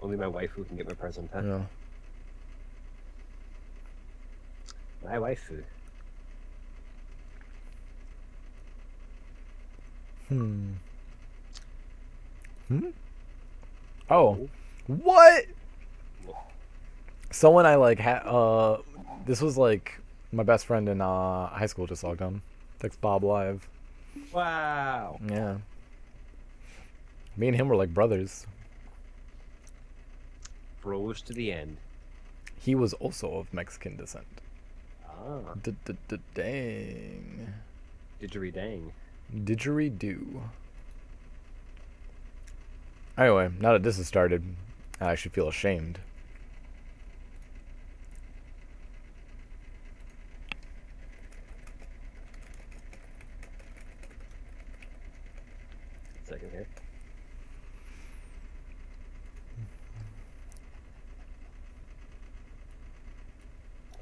Only my waifu can get my present, huh? Yeah. My waifu. Hmm. Oh. What? Someone I like this was like my best friend in high school just logged on. Text Bob Live. Wow. Yeah. Me and him were like brothers. Bros to the end. He was also of Mexican descent. Ah. Dang. Didgeridang. Didgeridoo. Anyway, now that this has started, I should feel ashamed. Second here.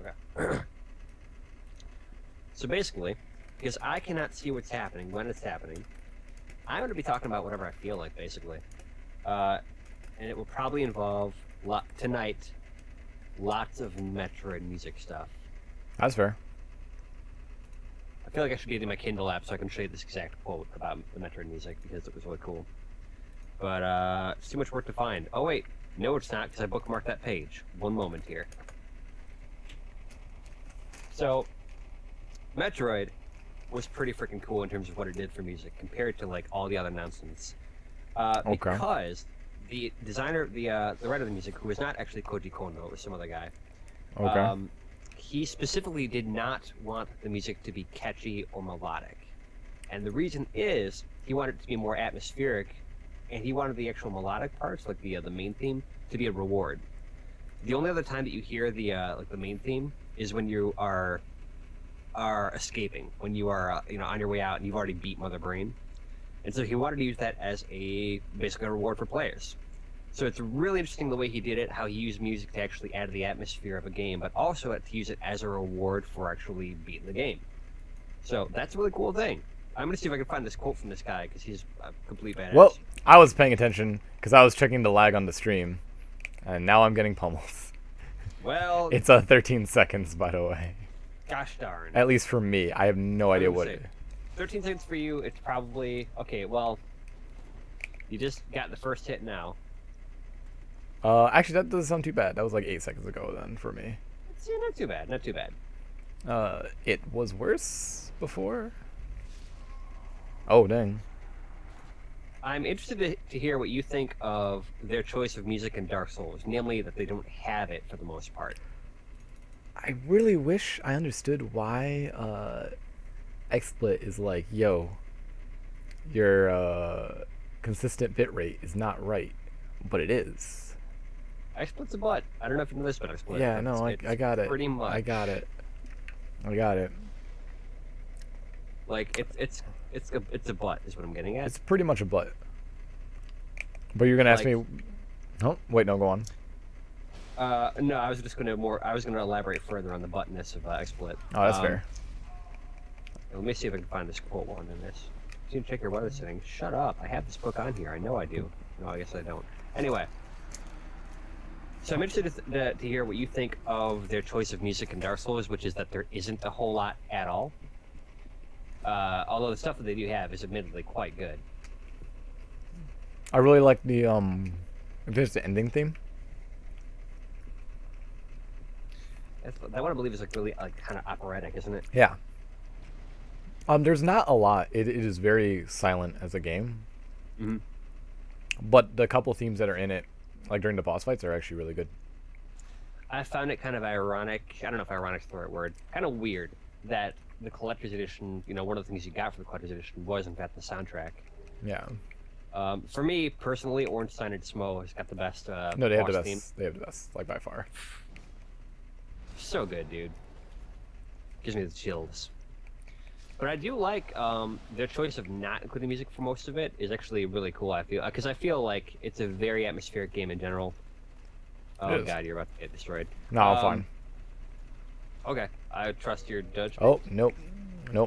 Okay. So basically, because I cannot see what's happening when it's happening, I'm going to be talking about whatever I feel like, basically. And it will probably involve, tonight, lots of Metroid music stuff. That's fair. I feel like I should get in my Kindle app so I can show you this exact quote about the Metroid music because it was really cool. But it's too much work to find. Oh wait, no it's not because I bookmarked that page. One moment here. So, Metroid was pretty freaking cool in terms of what it did for music compared to like all the other nonsense. Okay. Because the designer, the writer of the music, who was not actually Koji Kondo, it was some other guy. Okay. He specifically did not want the music to be catchy or melodic, and the reason is he wanted it to be more atmospheric, and he wanted the actual melodic parts, like the main theme, to be a reward. The only other time that you hear the like the main theme is when you are escaping, when you are on your way out and you've already beat Mother Brain, and so he wanted to use that as basically a reward for players. So it's really interesting the way he did it, how he used music to actually add to the atmosphere of a game, but also to use it as a reward for actually beating the game. So that's a really cool thing. I'm going to see if I can find this quote from this guy, because he's a complete badass. Well, I was paying attention because I was checking the lag on the stream, and now I'm getting pummeled. Well, It's 13 seconds, by the way. Gosh darn. At least for me. I have no idea what it is. 13 seconds for you, it's probably... Okay, well, you just got the first hit now. Actually, that doesn't sound too bad. That was like 8 seconds ago then for me. It's not too bad, not too bad. It was worse before? Oh, dang. I'm interested to hear what you think of their choice of music in Dark Souls, namely that they don't have it for the most part. I really wish I understood why XSplit is like, yo, your consistent bitrate is not right, but it is. XSplit's a butt. I don't know if you know this, but XSplit. Yeah, no, I got it. Pretty much. I got it. Like it's a butt is what I'm getting at. It's pretty much a butt. But you're gonna ask me? Oh, wait, no, go on. No, I was just gonna elaborate further on the buttness of XSplit. Oh, that's fair. Let me see if I can find this quote one in this. You can check your weather settings. Shut up! I have this book on here. I know I do. No, I guess I don't. Anyway, so I'm interested to hear what you think of their choice of music in Dark Souls, which is that there isn't a whole lot at all. Although the stuff that they do have is admittedly quite good. I really like the there's the ending theme. That one I believe is like really like kind of operatic, isn't it? Yeah. There's not a lot. It is very silent as a game. Mm-hmm. But the couple themes that are in it, like during the boss fights, are actually really good. I found it kind of ironic. I don't know if ironic's the right word. Kind of weird that the collector's edition, one of the things you got for the collector's edition was in fact the soundtrack. Yeah. For me personally, Ornstein and Smo has got the best. No, they have the boss best. theme. They have the best, like by far. So good, dude. Gives me the chills. But I do like their choice of not including music for most of it is actually really cool. I feel because I feel like it's a very atmospheric game in general. Oh god, you're about to get destroyed. No, I'm fine. Okay, I trust your judgment. Oh nope,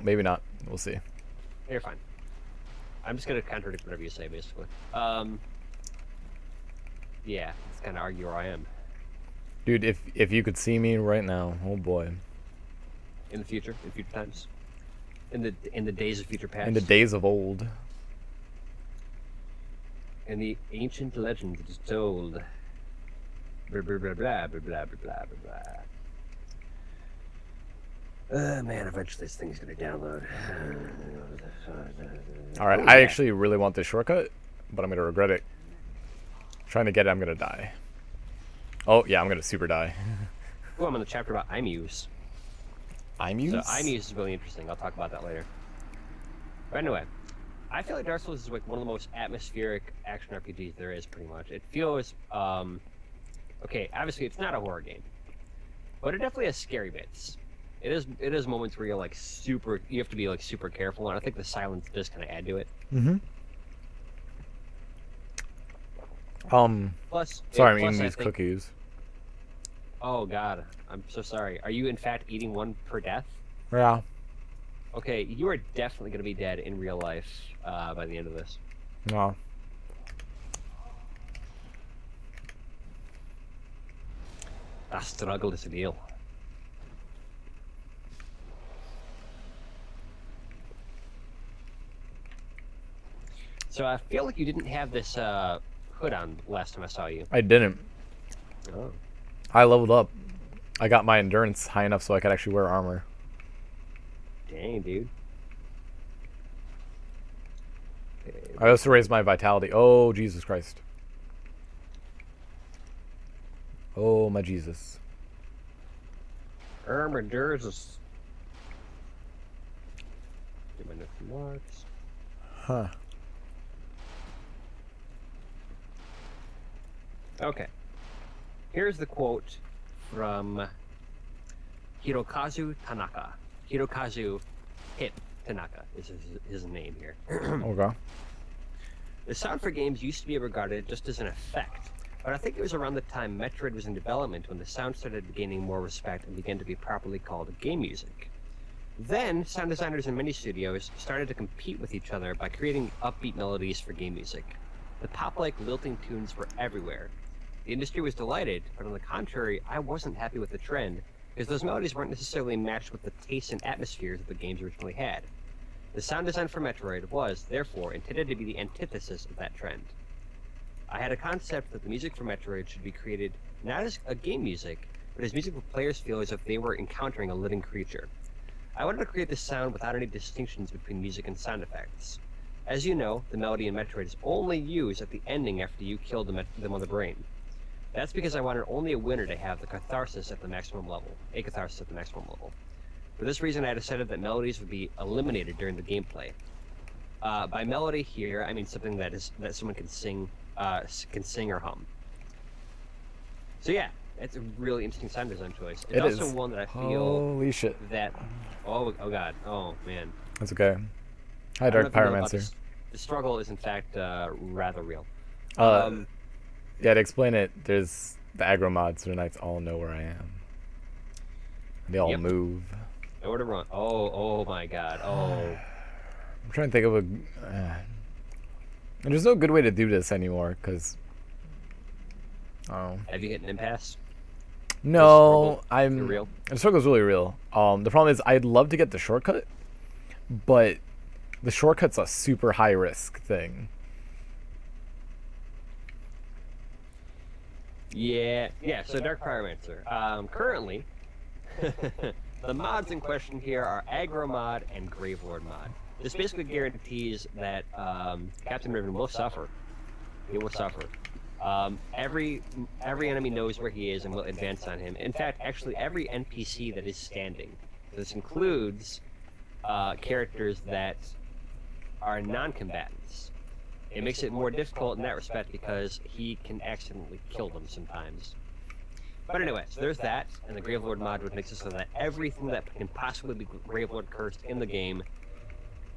maybe not. We'll see. You're fine. I'm just gonna contradict whatever you say, basically. Yeah, it's kind of argue where I am Dude, if you could see me right now, oh boy. in future times, in the days of future past, In the days of old. in the ancient legends it is told. Blah blah blah blah blah blah blah blah blah. Man, eventually this thing's gonna download. Alright, Oh, I yeah. actually really want this shortcut, but I'm gonna regret it. Trying to get it, I'm gonna die. Oh, yeah, I'm gonna super die. Oh, I'm on the chapter about IMUs. IMUs? So IMUs is really interesting. I'll talk about that later. But anyway, I feel like Dark Souls is like one of the most atmospheric action RPGs there is, pretty much. It feels, okay, obviously it's not a horror game, but it definitely has scary bits. It is moments where you're like you have to be like super careful, and I think the silence does kind of add to it. Mm-hmm. Plus, Sorry, I'm plus eating I these think- cookies. Oh God, I'm so sorry. Are you in fact eating one per death? Yeah. Okay, you are definitely going to be dead in real life by the end of this. No. The struggle is real. So I feel like you didn't have this hood on last time I saw you. I didn't. Oh. I leveled up. I got my endurance high enough so I could actually wear armor. Dang, dude. I also raised my vitality. Oh, Jesus Christ. Oh, my Jesus. Armadurus. Get my next marks. Huh. Okay. Here's the quote from Hirokazu Tanaka. Hirokazu Hip Tanaka is his name here. Okay. The sound for games used to be regarded just as an effect, but I think it was around the time Metroid was in development when the sound started gaining more respect and began to be properly called game music. Then, sound designers in many studios started to compete with each other by creating upbeat melodies for game music. The pop-like lilting tunes were everywhere. The industry was delighted, but on the contrary, I wasn't happy with the trend, because those melodies weren't necessarily matched with the tastes and atmospheres that the games originally had. The sound design for Metroid was, therefore, intended to be the antithesis of that trend. I had a concept that the music for Metroid should be created not as a game music, but as music that players feel as if they were encountering a living creature. I wanted to create this sound without any distinctions between music and sound effects. As you know, the melody in Metroid is only used at the ending after you kill them on the brain. That's because I wanted only a winner to have the catharsis at the maximum level, a catharsis at the maximum level. For this reason, I decided that melodies would be eliminated during the gameplay. By melody here, I mean something that someone can sing or hum. So yeah, it's a really interesting sound design choice. It's also one that I feel Holy shit. that. Oh God. Oh man. That's okay. Hi, I don't Dark know if you know about Pyromancer. this. The struggle is in fact rather real. Yeah, to explain it, there's the aggro mods, so the knights all know where I am. They all Yep. move. Nowhere to run. Oh my God. Oh. I'm trying to think of a... and there's no good way to do this anymore, because... Oh. Have you hit an impasse? No, Is I'm... it real? The struggle's really real. The problem is, I'd love to get the shortcut, but the shortcut's a super high-risk thing. Yeah. So Dark Pyromancer. Currently, the mods in question here are Aggro mod and Gravelord mod. This basically guarantees that Captain Riven will suffer. He will suffer. Every enemy knows where he is and will advance on him. In fact, actually, every NPC that is standing. This includes characters that are non-combatants. It makes it more difficult in that respect because he can accidentally kill them sometimes. But anyway, so there's that, and the Gravelord mod, which makes it so that everything that can possibly be Gravelord cursed in the game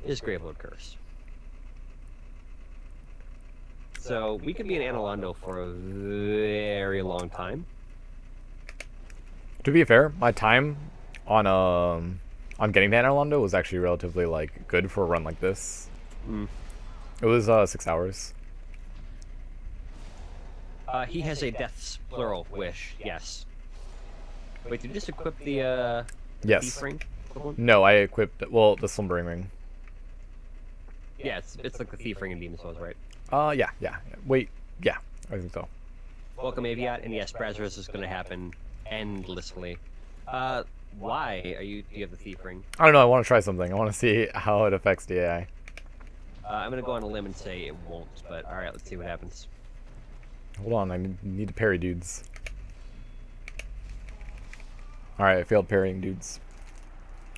is Gravelord cursed. So we could be in Analondo for a very long time. To be fair, my time on getting to Analondo was actually relatively like good for a run like this. Mm. It was 6 hours. He has a death's plural wish. Yes. Wait, did you just equip the Yes. thief ring? No, I equipped, well, the slumbering ring. Yeah, it's like the thief ring in Demon Souls, right? Yeah. Wait, yeah, I think so. Welcome, Aviat, and yes, Brazzers is going to happen endlessly. Why do you have the thief ring? I don't know, I want to try something. I want to see how it affects the AI. I'm going to go on a limb and say it won't, but alright, let's see what happens. Hold on, I need to parry dudes. Alright, I failed parrying dudes.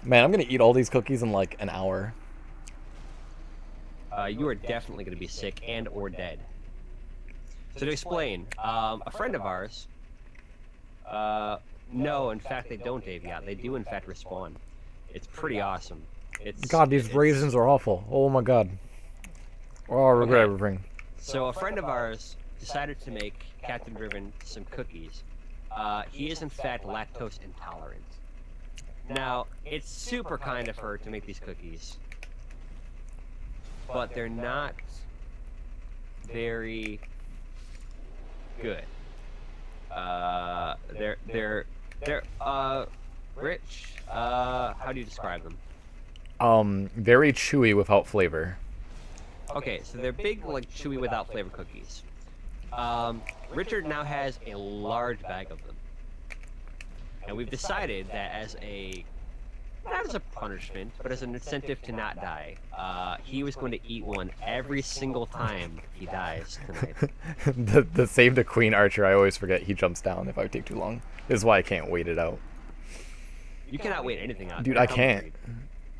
Man, I'm gonna eat all these cookies in like an hour. You are definitely going to be sick and or dead. So to explain, a friend of ours, no, in fact they don't, Aviat. They do in fact respawn. It's pretty awesome. God, these raisins are awful. Oh my god. Oh, I regret everything. So a friend of ours decided to make Captain Driven some cookies. He is in fact lactose intolerant. Now, it's super kind of her to make these cookies, but they're not very good. They're rich. How do you describe them? Very chewy without flavor. Okay, so they're big, like chewy without flavor cookies. Richard now has a large bag of them. And we've decided that as not as a punishment, but as an incentive to not die, he was going to eat one every single time he dies tonight. the save the queen archer, I always forget he jumps down if I take too long. This is why I can't wait it out. You cannot wait anything out. Dude, I can't.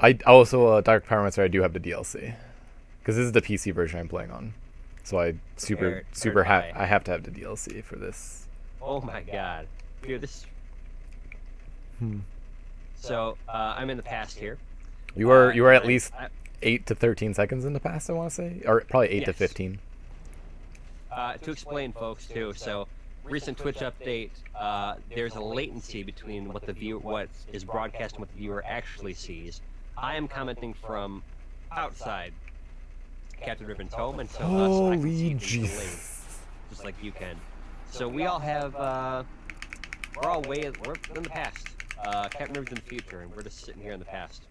I also, Dark Pyromancer, I do have the DLC. Because this is the PC version I'm playing on. So I I have to have the DLC for this. Oh my god. Dude, this... So, I'm in the past here. You are at least 8 to 13 seconds in the past, I want to say? Or probably 8 to 15. To explain, folks, too, so recent Twitch update, there's a latency between what is broadcast and what the viewer actually sees. I am commenting from outside Captain Ribbon's home, and so I can see things delayed, just like you can. So we all have, we're in the past. Captain Ribbon's in the future, and we're just sitting here in the past.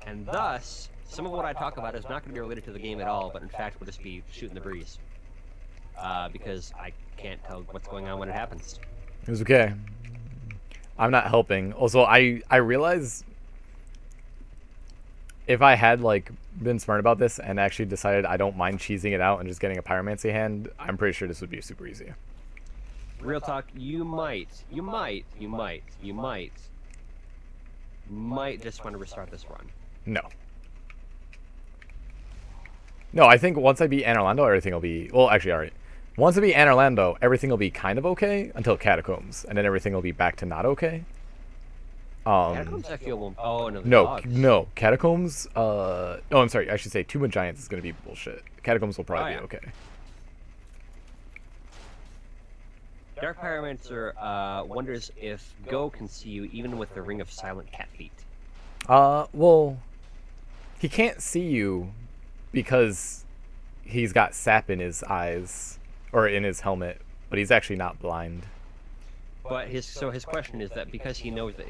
And thus, some of what I talk about is not going to be related to the game at all, but in fact will just be shooting the breeze. Because I can't tell what's going on when it happens. It was okay. I'm not helping. Also, I realize if I had like been smart about this and actually decided I don't mind cheesing it out and just getting a pyromancy hand, I'm pretty sure this would be super easy. Real talk, you might just want to restart this run. No, I think once I beat Anorlando, everything will be... Well, actually, alright. Once I beat Anorlando, everything will be kind of okay until Catacombs, and then everything will be back to not okay. Catacombs, I feel won't... Oh, no, no. Catacombs, oh, I'm sorry, I should say Tomb of Giants is going to be bullshit. Catacombs will probably be okay. Dark Pyromancer wonders if Go can see you even with the Ring of Silent Cat Feet. Well, he can't see you because he's got sap in his eyes, or in his helmet, but he's actually not blind. But his question is that because he knows that...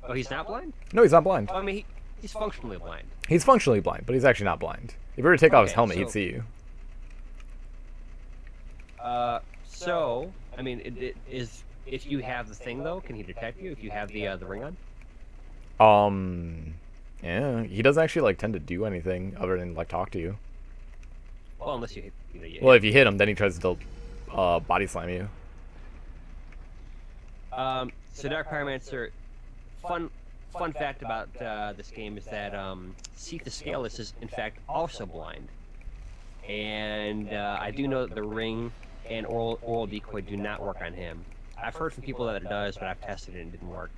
Oh, he's not blind? No, he's not blind. I mean, he's functionally blind. He's functionally blind, but he's actually not blind. If he were to take off his helmet, he'd see you. So, I mean, if you have the thing, though, can he detect you if you have the ring on? Yeah, he doesn't actually, like, tend to do anything other than, like, talk to you. Well, unless you hit... Well, if you hit him, then he tries to, body slam you. So Dark Pyromancer, fun fact about, this game is that, Seath the Scaleless is, in fact, also blind. And, I do know that the ring and oral decoy do not work on him. I've heard from people that it does, but I've tested it and it didn't work.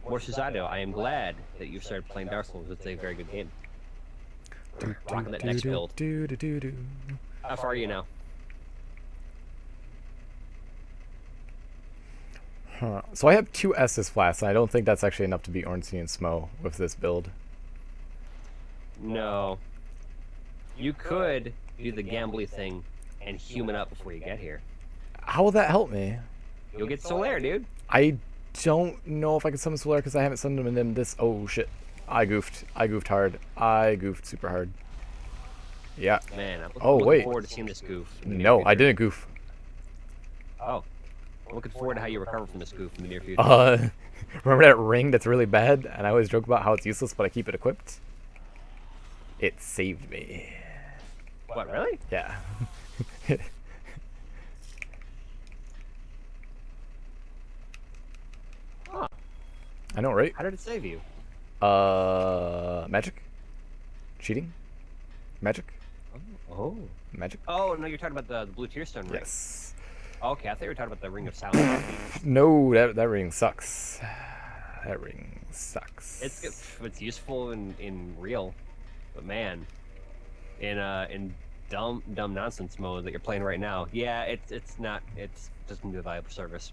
More Suicidal, I am glad that you started playing Dark Souls. It's a very good game. Rocking that next build. How far are you now? So I have 2 Estus flasks, and I don't think that's actually enough to beat Ornstein and Smo with this build. No. You could do the gambly thing and human up before you get here. How will that help me? You'll get Solaire, dude. I don't know if I can summon Solaire because I haven't summoned him in this. Oh shit! I goofed. I goofed hard. I goofed super hard. Yeah. Man, I'm Oh, looking wait. forward to seeing this goof. in the near No, I future. didn't goof. Oh, I'm looking forward to how you recover from this goof in the near future. Remember that ring that's really bad? And I always joke about how it's useless, but I keep it equipped. It saved me. What, really? Yeah. Huh. I know, right? How did it save you? Magic? Cheating? Magic? Oh. Magic? Oh, no, you're talking about the blue tearstone ring. Yes. Okay, I thought you were talking about the ring of silence. No, that ring sucks. That ring sucks. It's useful in real, but man, in dumb nonsense mode that you're playing right now, yeah, it's just gonna be a valuable service.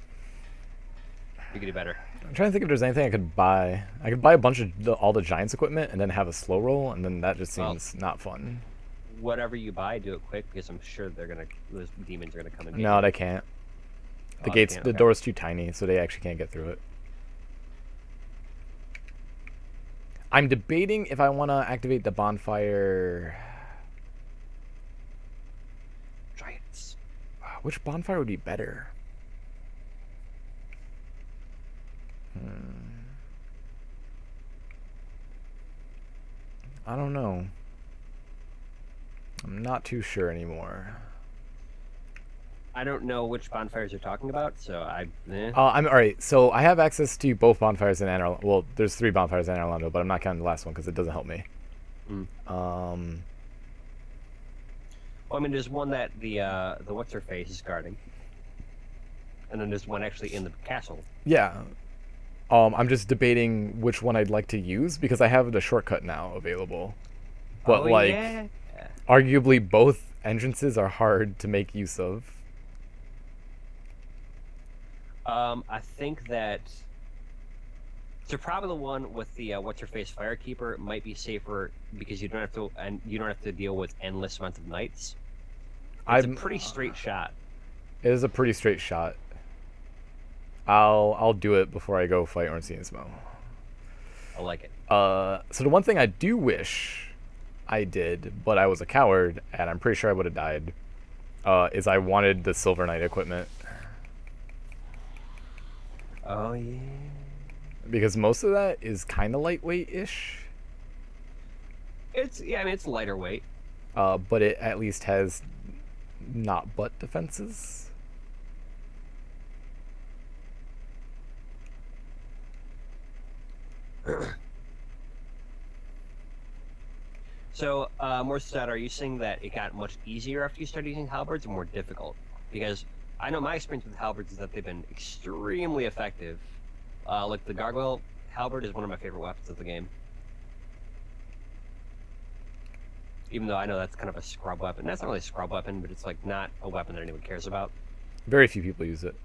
You could do better. I'm trying to think if there's anything I could buy. I could buy a bunch of all the Giants equipment and then have a slow roll, and then that just seems not fun. Whatever you buy, do it quick because I'm sure those demons are gonna come and get No, you. they can't. The Oh, they gates, can't, the okay. door's too tiny, so they actually can't get through it. I'm debating if I want to activate the bonfire. Giants. Which bonfire would be better? I don't know. I'm not too sure anymore. I don't know which bonfires you're talking about, so I'm alright. So I have access to both bonfires in Anor. Well, there's 3 bonfires in Anor Londo, but I'm not counting the last one because it doesn't help me. Well, I mean, there's one that the what's her face is guarding, and then there's one actually in the castle. Yeah. I'm just debating which one I'd like to use because I have the shortcut now available. But Oh, like, yeah. arguably both entrances are hard to make use of. I think that so probably the one with the what's her face firekeeper might be safer because you don't have to deal with endless amounts of knights. It's a pretty straight shot. It is a pretty straight shot. I'll do it before I go fight Ornstein. I like it. So the one thing I do wish I did, but I was a coward, and I'm pretty sure I would have died, is I wanted the Silver Knight equipment. Oh yeah. Because most of that is kind of lightweight-ish. It's I mean it's lighter weight. But it at least has not butt defenses. So, Morsad, are you saying that it got much easier after you started using halberds or more difficult? Because I know my experience with halberds is that they've been extremely effective. Like the gargoyle halberd is one of my favorite weapons of the game. Even though I know that's kind of a scrub weapon. That's not really a scrub weapon, but it's like not a weapon that anyone cares about. Very few people use it.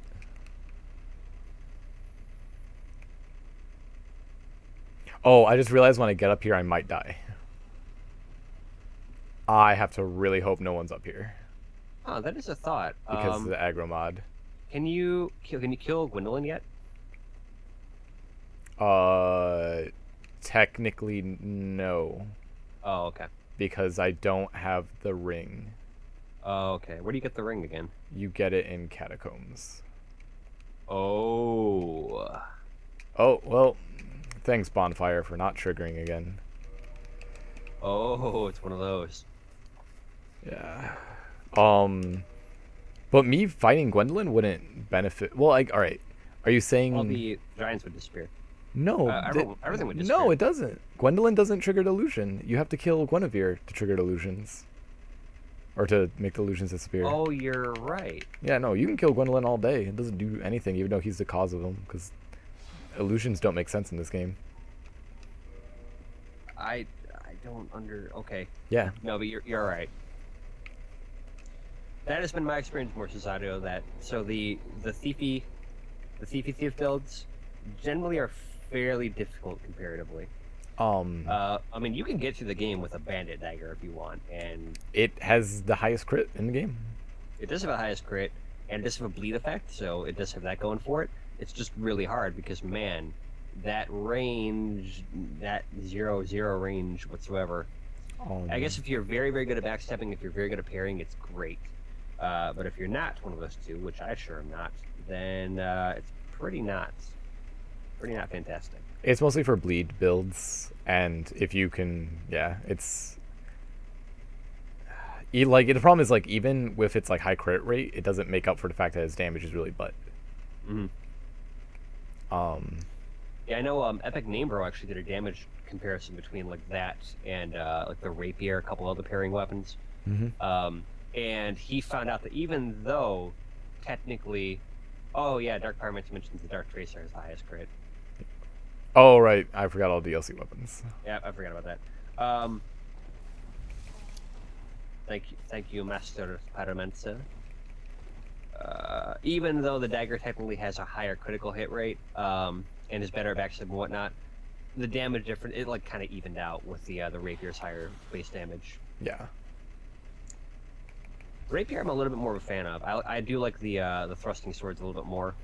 Oh, I just realized when I get up here I might die. I have to really hope no one's up here Oh, that is a thought. because of the aggro mod. Can you kill Gwendolyn yet? Technically no, Oh, okay. because I don't have the ring. Oh, okay. Where do you get the ring again? You get it in catacombs. Oh. Oh, well, thanks Bonfire for not triggering again. Oh, it's one of those. Yeah. But me fighting Gwendolyn wouldn't benefit. Well, like, all right. Are you saying All the giants would disappear. no? Everything would disappear. No, it doesn't. Gwendolyn doesn't trigger delusion. You have to kill Guinevere to trigger delusions, or to make the illusions disappear. Oh, you're right. Yeah, no, you can kill Gwendolyn all day. It doesn't do anything, even though he's the cause of them, because illusions don't make sense in this game. I don't Okay. Yeah. No, but you're right. That has been my experience more Cesario, that so the thief builds generally are fairly difficult comparatively. I mean, you can get through the game with a bandit dagger if you want, and It has the highest crit in the game. it does have a highest crit, and it does have a bleed effect, so it does have that going for it. It's just really hard because, man, that range, that 0-0 range whatsoever. I guess if you're very, very good at backstepping, if you're very good at parrying, it's great. But if you're not one of those two, which I sure am not, then it's pretty not fantastic. It's mostly for bleed builds, and if you can, yeah, it's like the problem is like even with its like high crit rate, it doesn't make up for the fact that its damage is really butt. Mm-hmm. Yeah, I know. Epic Namebro actually did a damage comparison between like that and like the rapier, a couple other pairing weapons. Mm-hmm. And he found out that even though technically, oh yeah, Dark Pyromancer mentions the Dark Tracer has the highest crit. Oh right, I forgot all DLC weapons. Yeah, I forgot about that. Thank you, Master Pyromancer. Even though the dagger technically has a higher critical hit rate, and is better at backstep and whatnot, the damage difference, it like kind of evened out with the rapier's higher base damage. Yeah. Rapier, I'm a little bit more of a fan of. I do like the thrusting swords a little bit more.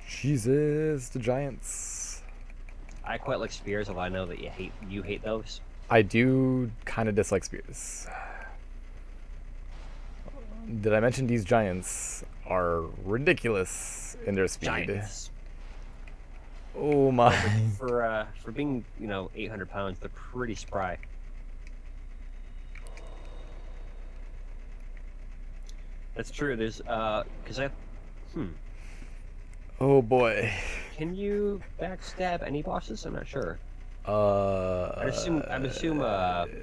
Jesus, the giants. I quite like spears, although I know that you hate those. I do kind of dislike spears. Did I mention these giants are ridiculous in their speed? Giants. Oh my! For being 800 pounds, they're pretty spry. That's true. There's because Oh boy. Can you backstab any bosses? I'm not sure. I assume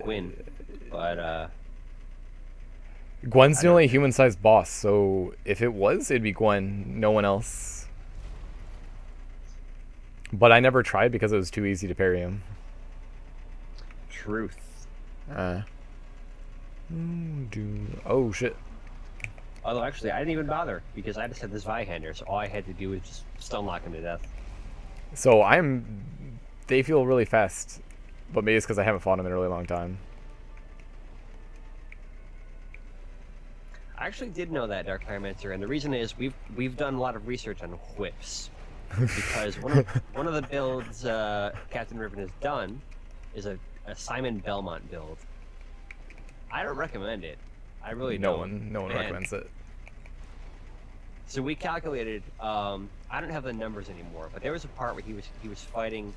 Gwyn, but Gwen's the only human-sized boss, so if it was, it'd be Gwen. No one else. But I never tried because it was too easy to parry him. Truth. Oh shit. Although actually, I didn't even bother because I just had this Vihander, so all I had to do was just stun lock him to death. So they feel really fast, but maybe it's because I haven't fought them in a really long time. I actually did know that, Dark Pyromancer, and the reason is we've done a lot of research on whips. Because one of the builds Captain Riven has done is a Simon Belmont build. I don't recommend it. I really don't. No one recommends it. So we calculated. I don't have the numbers anymore, but there was a part where he was fighting.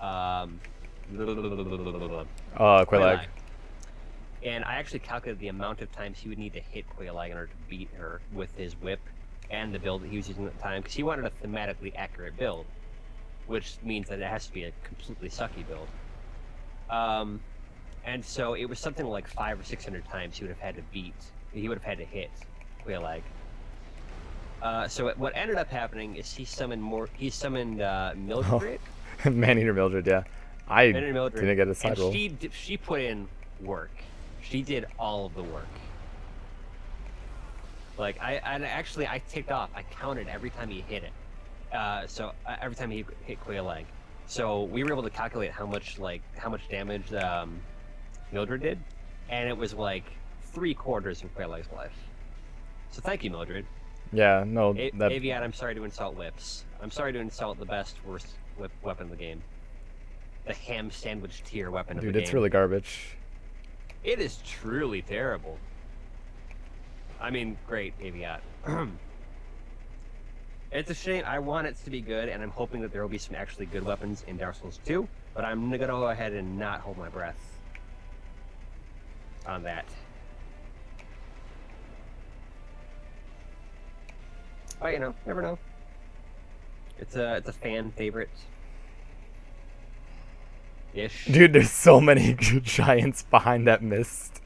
Quelaag. And I actually calculated the amount of times he would need to hit Quelaag in order to beat her with his whip and the build that he was using at the time, because he wanted a thematically accurate build, which means that it has to be a completely sucky build. And so it was something like 500 or 600 times he would have had to hit Quelaag. So what ended up happening is he summoned Mildred. Man-Eater Mildred, yeah. I Mildred, didn't get a side roll. She put in work. She did all of the work. Like I ticked off. I counted every time he hit it. So every time he hit Quelaag. So we were able to calculate how much damage Mildred did, and it was like 3/4 of Quelaag's life. So thank you, Mildred. Yeah, no. Aviat, I'm sorry to insult whips. I'm sorry to insult the best, worst weapon in the game. The ham sandwich tier weapon of the game. Dude, it's really garbage. It is truly terrible. I mean, great, Aviat. It's a shame. I want it to be good, and I'm hoping that there will be some actually good weapons in Dark Souls 2, but I'm going to go ahead and not hold my breath on that. But, never know. It's a fan favorite. Ish. Dude, there's so many giants behind that mist.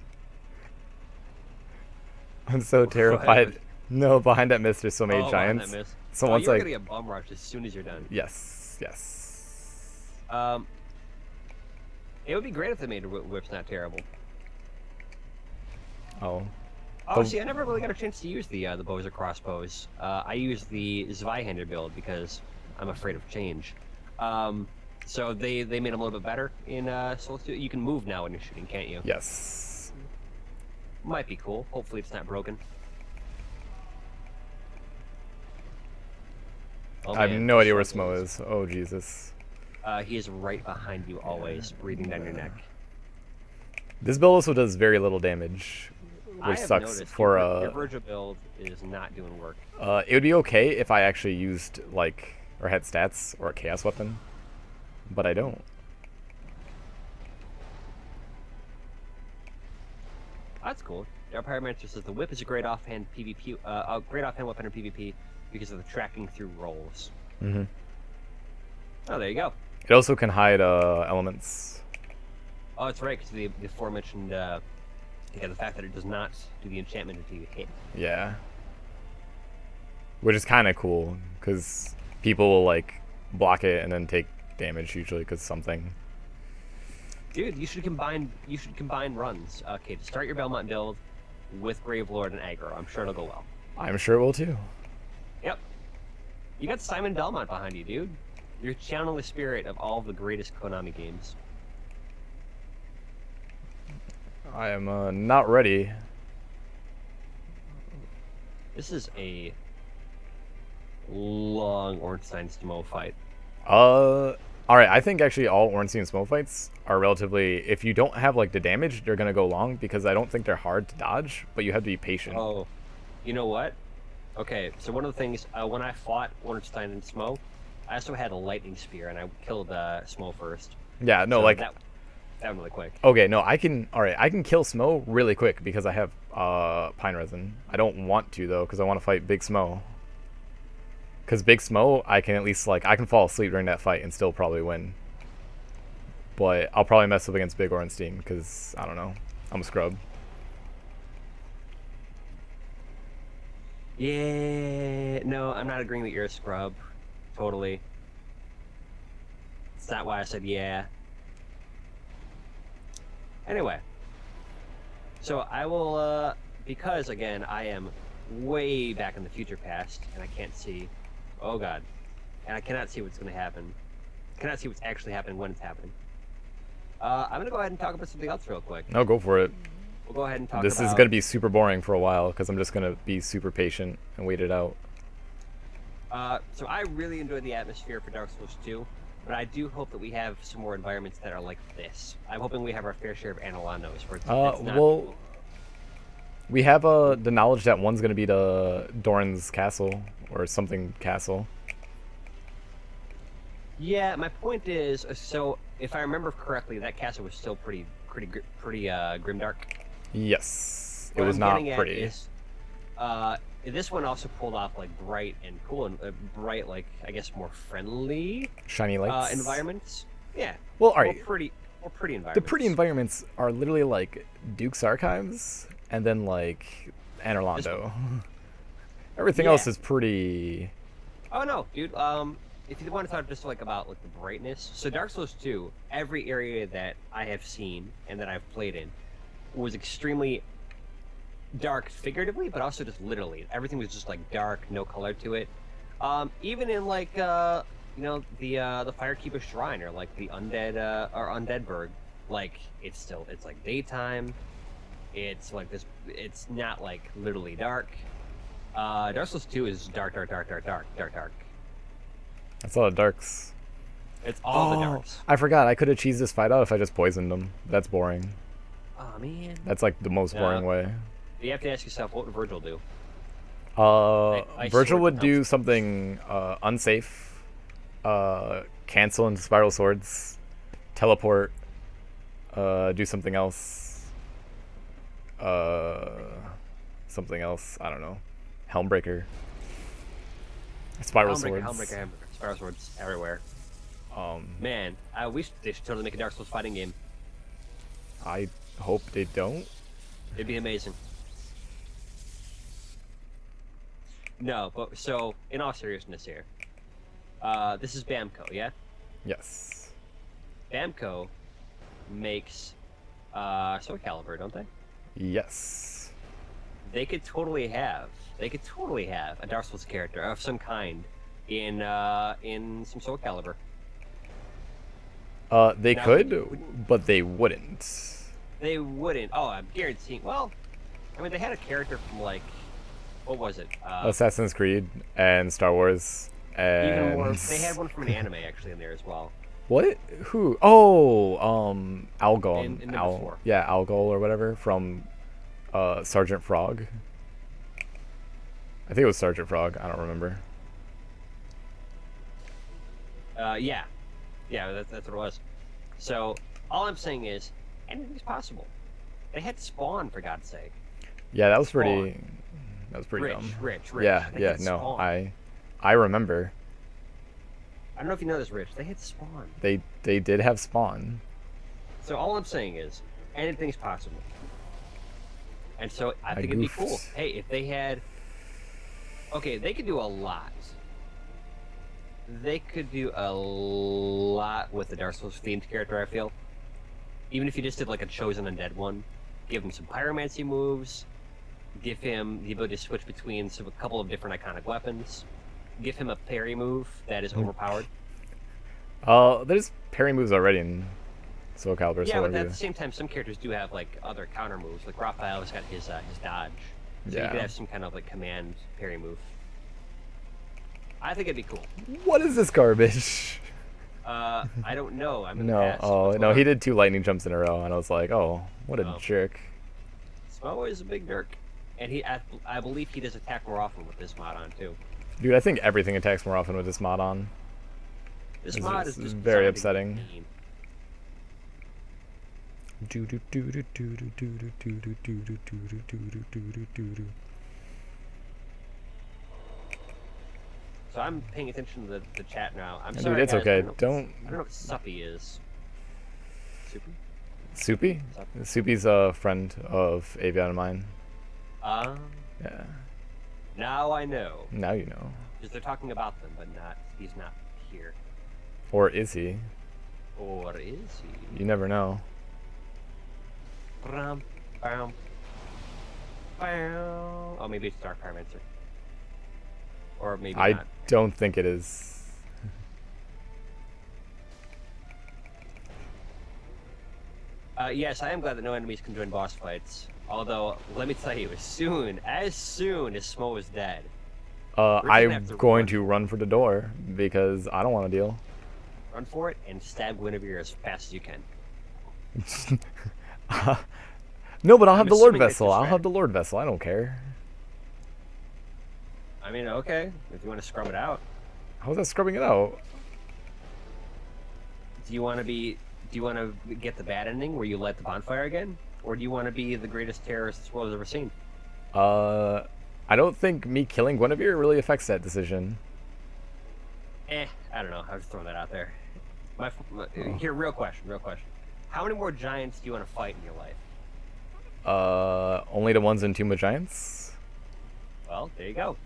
I'm so terrified. No, behind that mist, there's so many giants. That mist. Someone's you're like, gonna get bum rushed as soon as you're done. Yes. It would be great if they made whips not terrible. Oh. Oh, see, I never really got a chance to use the bows or crossbows. I use the Zweihander build because I'm afraid of change. So they made them a little bit better in Souls 2. You can move now when you're shooting, can't you? Yes. Might be cool. Hopefully it's not broken. Oh, I have man, no idea where struggles. Smo is. Oh, Jesus. He is right behind you always, breathing down your neck. This build also does very little damage, I which have sucks noticed for your Virgil build is not doing work. it would be okay if I actually used like or had stats or a chaos weapon, but I don't. That's cool. Our Pyromancer says the whip is a great offhand PvP, a great offhand weapon in PvP because of the tracking through rolls. Mm-hmm. Oh, there you go. It also can hide elements. Oh, that's right, because the aforementioned, the fact that it does not do the enchantment until you hit. Yeah. Which is kind of cool, because people will, like, block it and then take damage, usually, because something. Dude, you should combine runs. Okay, to start your Belmont build with Gravelord and Aggro. I'm sure it'll go well. I'm sure it will, too. Yep. You got Simon Belmont behind you, dude. You're channeling the spirit of all of the greatest Konami games. I am not ready. This is a long Ornstein Smo fight. Alright, I think actually all Ornstein Smo fights are relatively, if you don't have like the damage, they're gonna go long because I don't think they're hard to dodge, but you have to be patient. Oh, you know what? Okay, so one of the things, when I fought Ornstein and Smo, I also had a lightning spear and I killed Smo first. Yeah, no, So like that went really quick. okay, no, I can kill Smo really quick because I have pine resin. I don't want to though because I want to fight Big Smo. Because Big Smo, I can at least like I can fall asleep during that fight and still probably win. But I'll probably mess up against Big Ornstein because I don't know, I'm a scrub. Yeah, no, I'm not agreeing that you're a scrub. Totally. It's not why I said yeah. Anyway. So I will, because again, I am way back in the future past, and I can't see, oh god, and I cannot see what's going to happen. I cannot see what's actually happening when it's happening. I'm going to go ahead and talk about something else real quick. No, go for it. We'll go ahead and talk This about... is going to be super boring for a while because I'm just going to be super patient and wait it out. So I really enjoyed the atmosphere for Dark Souls 2, but I do hope that we have some more environments that are like this. I'm hoping we have our fair share of Analandos. Where it's not well, we have the knowledge that one's going to be the Doran's castle or something castle. Yeah, my point is, so if I remember correctly, that castle was still pretty grimdark. Yes, it What was I'm not getting at pretty. is, this one also pulled off like bright and cool and bright, like I guess more friendly Shiny lights. environments. Yeah. Well, alright. More pretty environments. The pretty environments are literally like Duke's Archives and then like Anor Londo. Everything else is pretty. Oh no, dude. If you want to talk just like about like the brightness, so Dark Souls 2, every area that I have seen and that I've played in was extremely dark figuratively, but also just literally. Everything was just like dark, no color to it. Even in like you know, the Firekeeper Shrine or like the Undeadburg, like it's like daytime. It's like this. It's not like literally dark. Dark Souls 2 is dark. That's a lot of darks. It's all the darks. I forgot. I could have cheesed this fight out if I just poisoned them. That's boring. Oh man. That's like the most boring way. You have to ask yourself, what would Virgil do? Virgil would do something unsafe. Cancel into spiral swords. Teleport. Do something else. Something else. I don't know. Helmbreaker. Spiral swords. Helmbreaker, spiral swords everywhere. Man, they should totally make a Dark Souls fighting game. I hope they don't. It'd be amazing. No, but so in all seriousness here, this is Bamco, yeah? Yes. Bamco makes Soul Calibur, don't they? Yes. They could totally have a Dark Souls character of some kind in some Soul Calibur. They Now, could, but they wouldn't. they wouldn't. Oh, I'm guaranteeing. Well, I mean, they had a character from like, what was it? Assassin's Creed and Star Wars Even more. and They had one from an anime actually in there as well. what? Who? Oh, Algol. In number 4. Yeah, Algol or whatever from Sergeant Frog. I think it was Sergeant Frog. I don't remember. Yeah, that's what it was. So all I'm saying is, anything's possible. They had Spawn for God's sake. Yeah, that was Spawn. pretty. That was pretty dumb. Rich. Yeah, They yeah. had No, Spawn. I remember. I don't know if you know this, Rich. They had Spawn. They did have Spawn. So all I'm saying is, anything's possible. And so I think it'd be cool. goofed. Hey, if they had, okay, they could do a lot. They could do a lot with the Dark Souls themed character, I feel. Even if you just did like a chosen undead one, give him some pyromancy moves, give him the ability to switch between a couple of different iconic weapons, give him a parry move that is overpowered. There's parry moves already in Soul Calibur. Yeah, so but whatever at you- the same time, some characters do have like other counter moves. Like Raphael's got his dodge. So you Yeah. could have some kind of like command parry move. I think it'd be cool. What is this garbage? I don't know. I'm in the No, past. oh What's no, going he on? did 2 lightning jumps in a row, and I was like, oh, what a Oh. jerk. Smo is a big dirk, and I believe he does attack more often with this mod on too. Dude, I think everything attacks more often with this mod on. This This mod is is just very designed to be upsetting. mean. So I'm paying attention to the chat now. I'm Dude, sorry, it's guys, okay. I don't know Don't what Suppy is. Super? Soupy? Soupy's a friend of Avion and mine. Yeah. Now I know. Now you know. Because they're talking about them, but he's not here. Or is he? Or is he? You never know. Brum, bum, bum. Oh, maybe it's Dark Pyromancer. Or maybe I not. don't think it is. Yes, I am glad that no enemies can join boss fights. Although, let me tell you, as soon as Smo is dead, We're gonna I'm have to going run. to run for the door because I don't want to deal. run for it and stab Guinevere as fast as you can. No, but I'll have I'm the Lord assuming it's Vessel. I'll distract. have the Lord Vessel. I don't care. I mean, okay, if you want to scrub it out. How's that scrubbing it out? Do you want to get the bad ending where you light the bonfire again? Or do you want to be the greatest terrorist this world has ever seen? I don't think me killing Guinevere really affects that decision. I don't know. I was throwing that out there. Here, real question. How many more giants do you want to fight in your life? Only the ones in Tomb of Giants? Well, there you go.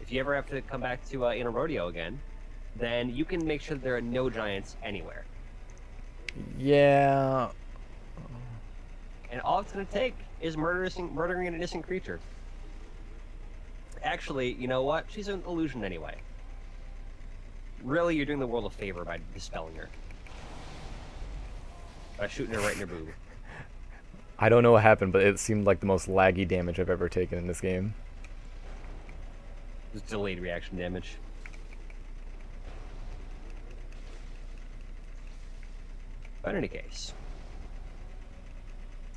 If you ever have to come back to Inner Rodeo again, then you can make sure that there are no giants anywhere. Yeah. And all it's going to take is murdering an innocent creature. Actually, you know what? She's an illusion anyway. Really, you're doing the world a favor by dispelling her. By shooting her right in her boob. I don't know what happened, but it seemed like the most laggy damage I've ever taken in this game. It's delayed reaction damage. But in any case.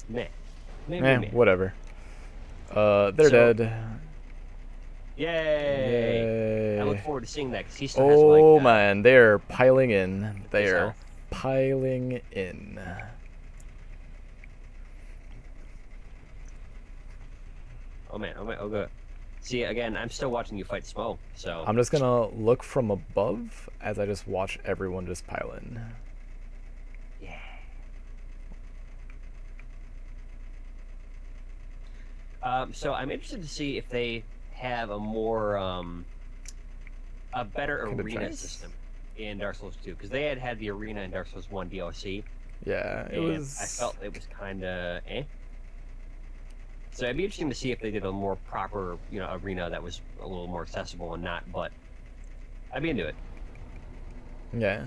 Meh. Whatever. They're So- dead. Yay! I look Yay. forward to seeing that because he still has Oh like. man, they're piling in. They're health. piling in. Oh man! Oh good. See, again, I'm still watching you fight Smo, so. I'm just gonna look from above as I just watch everyone just pile in. Yeah. So I'm interested to see if they have a more a better Kind of arena giants? system in Dark Souls 2 because they had the arena in Dark Souls 1 DLC. Yeah, it and was. I felt it was kind of eh. So it'd be interesting to see if they did a more proper, arena that was a little more accessible and not. But I'd be into it. Yeah.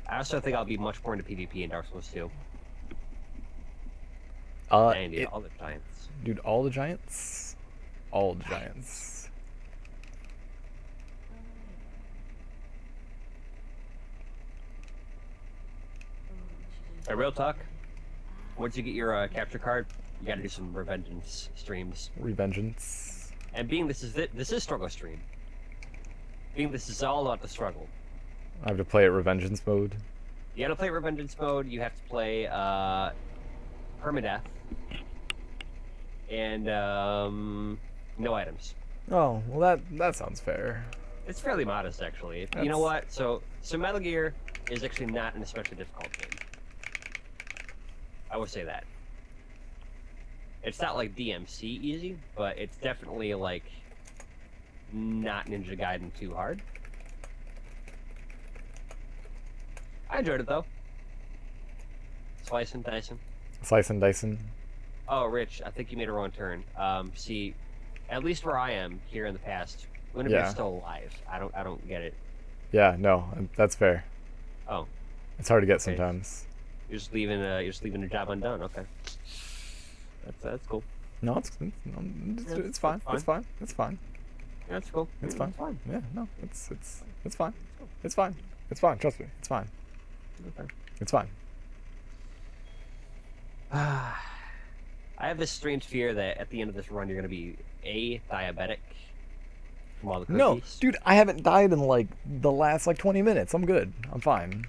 I also think I'll be much more into PvP in Dark Souls 2. Dang, dude, all the giants. Dude, all the giants? All the giants. Real talk. Once you get your capture card, you gotta do some Revengeance streams. Revengeance. And being this is struggle stream. Being this is all about the struggle. I have to play it Revengeance mode. You gotta play Revengeance mode. You have to play permadeath. And no items. Oh, well that sounds fair. It's fairly modest, actually. You know what? So Metal Gear is actually not an especially difficult game. I would say that. It's not like DMC easy, but it's definitely like not Ninja Gaiden too hard. I enjoyed it though. Slice and dicing. Slice and dicing. Oh, Rich, I think you made a wrong turn. See, at least where I am here in the past, Winterbeard's still alive. I don't get it. Yeah, no, that's fair. Oh, it's hard to get sometimes. You're just leaving a job undone. Okay, that's cool. No, it's fine. It's fine. It's fine. It's fine. Yeah, that's cool. It's fine. It's fine. Yeah, no, it's fine. It's fine. It's fine. Trust me, it's fine. Okay. It's fine. I have this strange fear that at the end of this run, you're gonna be diabetic from all the cookies. No, dude, I haven't died in like the last 20 minutes. I'm good. I'm fine.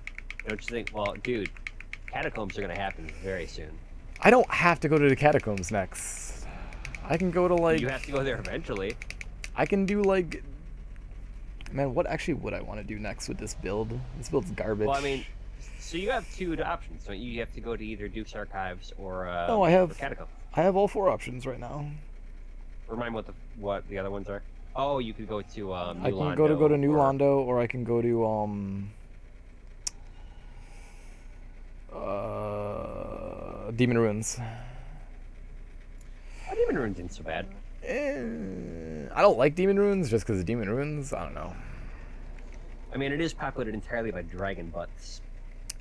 Don't you think? Well, dude, catacombs are gonna happen very soon. I don't have to go to the catacombs next. I can go to like. You have to go there eventually. I can do like. Man, what actually would I want to do next with this build? This build's garbage. Well, I mean, so you have two options, don't you? You have to go to either Duke's Archives or no, I have Catacombs. I have all 4 options right now. Remind me what the other ones are. Oh, you could go to New I can Londo go to New Londo, or I can go to Demon Ruins. Oh, Demon Ruins isn't so bad. I don't like Demon Ruins just because of Demon Ruins. I don't know. I mean, it is populated entirely by dragon butts.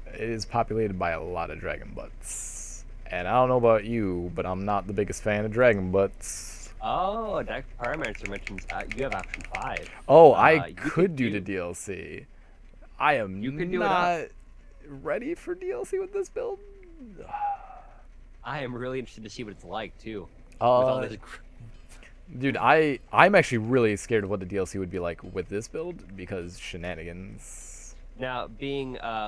It is populated by a lot of dragon butts. And I don't know about you, but I'm not the biggest fan of dragon butts. Oh, Dr. Pyromancer mentions you have option 5. Oh, I could do the DLC. I am not ready for DLC with this build. I am really interested to see what it's like, too. Dude, I'm actually really scared of what the DLC would be like with this build because shenanigans. Now,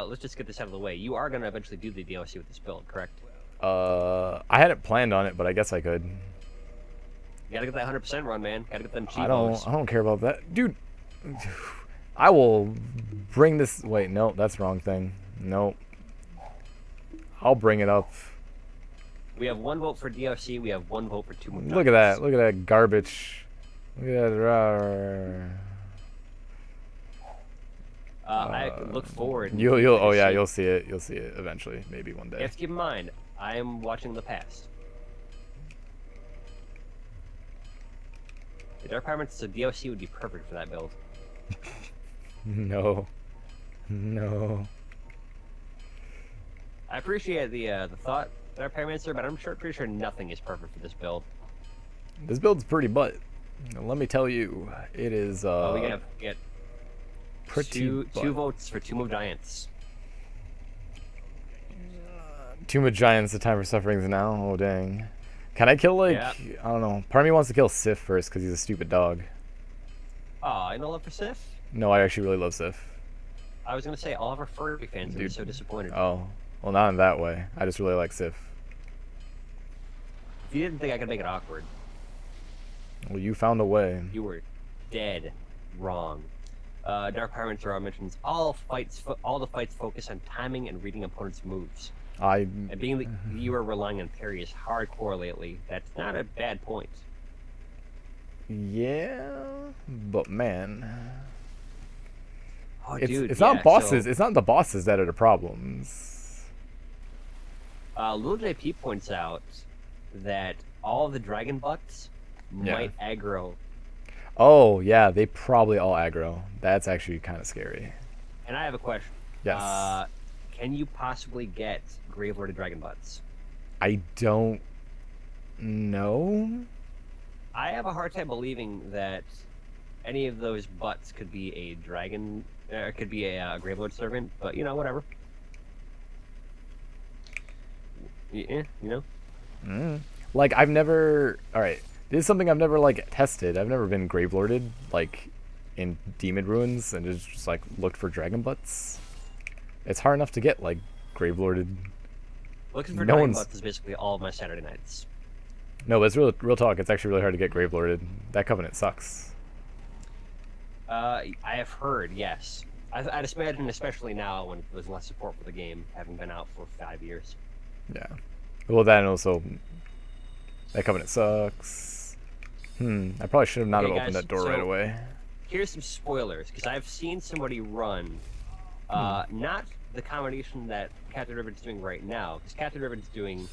let's just get this out of the way. You are going to eventually do the DLC with this build, correct? I hadn't planned on it, but I guess I could. You gotta get that 100% run, man. Gotta get them cheap. I don't care about that. Dude, I will bring this. Wait, no, that's the wrong thing. Nope. I'll bring it up. We have 1 vote for DLC. We have 1 vote for 2 more. Look at that. Look at that garbage. Look at that. I look forward. You'll see it. You'll see it eventually, maybe one day. You have to keep in mind, I am watching the past. The Dark Pyromancer DLC would be perfect for that build. No. No. I appreciate the thought, Dark Pyromancer, but I'm pretty sure nothing is perfect for this build. This build's pretty butt. Let me tell you, it is. We get pretty two votes for Tomb of Giants. Tomb of Giants, the time for suffering is now. Oh dang. Can I kill I don't know. Part of me wants to kill Sif first because he's a stupid dog. Oh, I no love for Sif? No, I actually really love Sif. I was gonna say all of our furry fans would be so disappointed. Oh, well, not in that way. I just really like Sif. If you didn't think I could make it awkward, well, you found a way. You were dead wrong. Dark Pyromancer mentions all the fights focus on timing and reading opponents' moves. And being that you are relying on parries hardcore lately, that's not a bad point. Yeah, but man, it's not bosses. It's not the bosses that are the problems. Little JP points out that all the dragon butts might aggro. Oh yeah, they probably all aggro. That's actually kind of scary. And I have a question. Yes. can you possibly get Gravelord Dragon Butts? I don't know. I have a hard time believing that any of those butts could be a dragon, could be a Gravelord servant, but whatever. Yeah, Like, I've never. Alright, this is something I've never, like, tested. I've never been Gravelorded, like, in Demon Ruins and just, like, looked for dragon butts. It's hard enough to get, like, Gravelorded. Looking for dragon butts is basically all of my Saturday nights. No, but it's real talk. It's actually really hard to get Gravelorded. That covenant sucks. I have heard, yes. I'd imagine, especially now when there's less support for the game, having been out for 5 years. Yeah. Well, that and also that covenant sucks. I probably should have not have opened that door right away. Here's some spoilers, because I've seen somebody run, not the combination that Captain Riven's doing right now, because Captain Riven's doing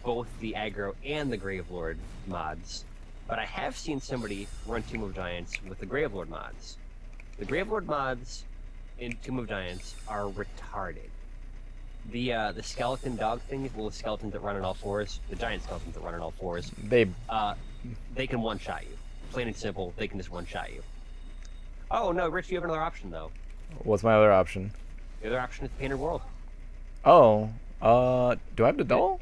both the Aggro and the Gravelord mods, but I have seen somebody run Tomb of Giants with the Gravelord mods. The Gravelord mods in Tomb of Giants are retarded. The skeleton dog things, the skeletons that run on all fours, the giant skeletons that run on all fours, they can one-shot you. Plain and simple, they can just one-shot you. Oh no, Rich, you have another option though. What's my other option? The other option is Painted World. Oh, do I have the doll?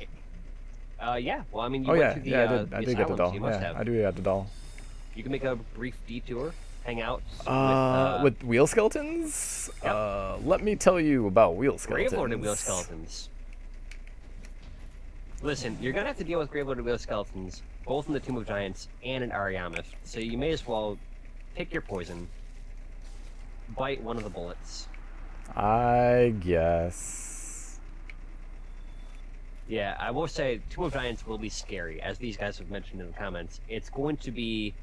Yeah. Well, I mean, I did get the doll. So yeah, I do have the doll. You can make a brief detour, hang out with wheel skeletons. Yep. Let me tell you about wheel skeletons. Gravelord and wheel skeletons. Listen, you're gonna have to deal with Gravelord and wheel skeletons, both in the Tomb of Giants and in Ariamith. So you may as well pick your poison. Bite one of the bullets. I guess. Yeah, I will say Tomb of Giants will be scary, as these guys have mentioned in the comments. It's going to be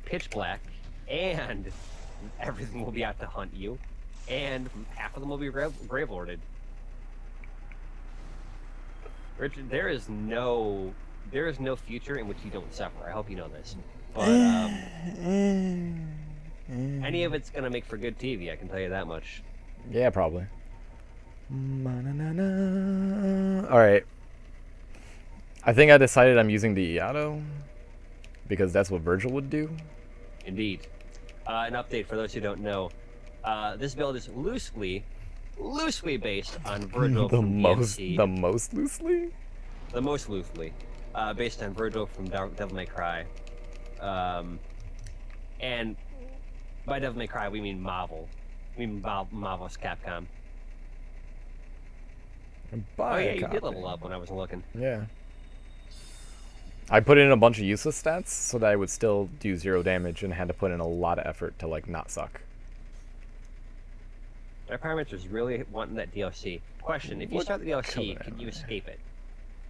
pitch black, and everything will be out to hunt you, and half of them will be Gravelorded. Richard, there is no future in which you don't suffer. I hope you know this. But any of it's gonna make for good TV, I can tell you that much. Yeah, probably. Alright. I think I decided I'm using the Iato because that's what Virgil would do. Indeed. An update for those who don't know. This build is loosely based on Virgil from DMC. The most loosely? The most loosely. Based on Virgil from Devil May Cry. And by Devil May Cry, we mean Marvel. We mean Marvel's Capcom. Oh yeah, you did level up when I was looking. Yeah. I put in a bunch of useless stats so that I would still do 0 damage and had to put in a lot of effort to, like, not suck. Our Pyromancer's really wanting that DLC. Question, if you start the DLC, can you escape it?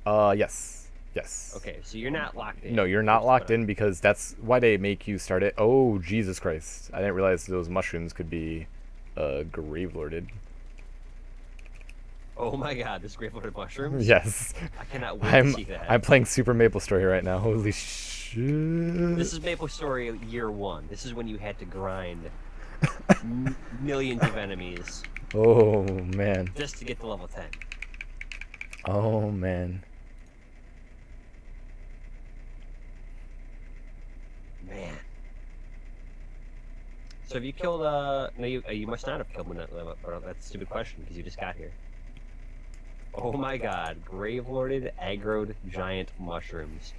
Yes. Yes. Okay, so you're not locked in. No, you're not locked in because that's why they make you start it. Oh, Jesus Christ. I didn't realize those mushrooms could be Gravelorded. Oh my god, this Gravelord mushrooms? Yes. I cannot wait to see that. I'm playing Super Maple Story right now. Holy shit. This is Maple Story year 1. This is when you had to grind millions of enemies. Oh, man. Just to get to level 10. Oh, man. Man. So have you killed, no, you must not have killed Minette, but that's a stupid question because you just got here. Oh my god, Gravelorded, aggroed, giant mushrooms.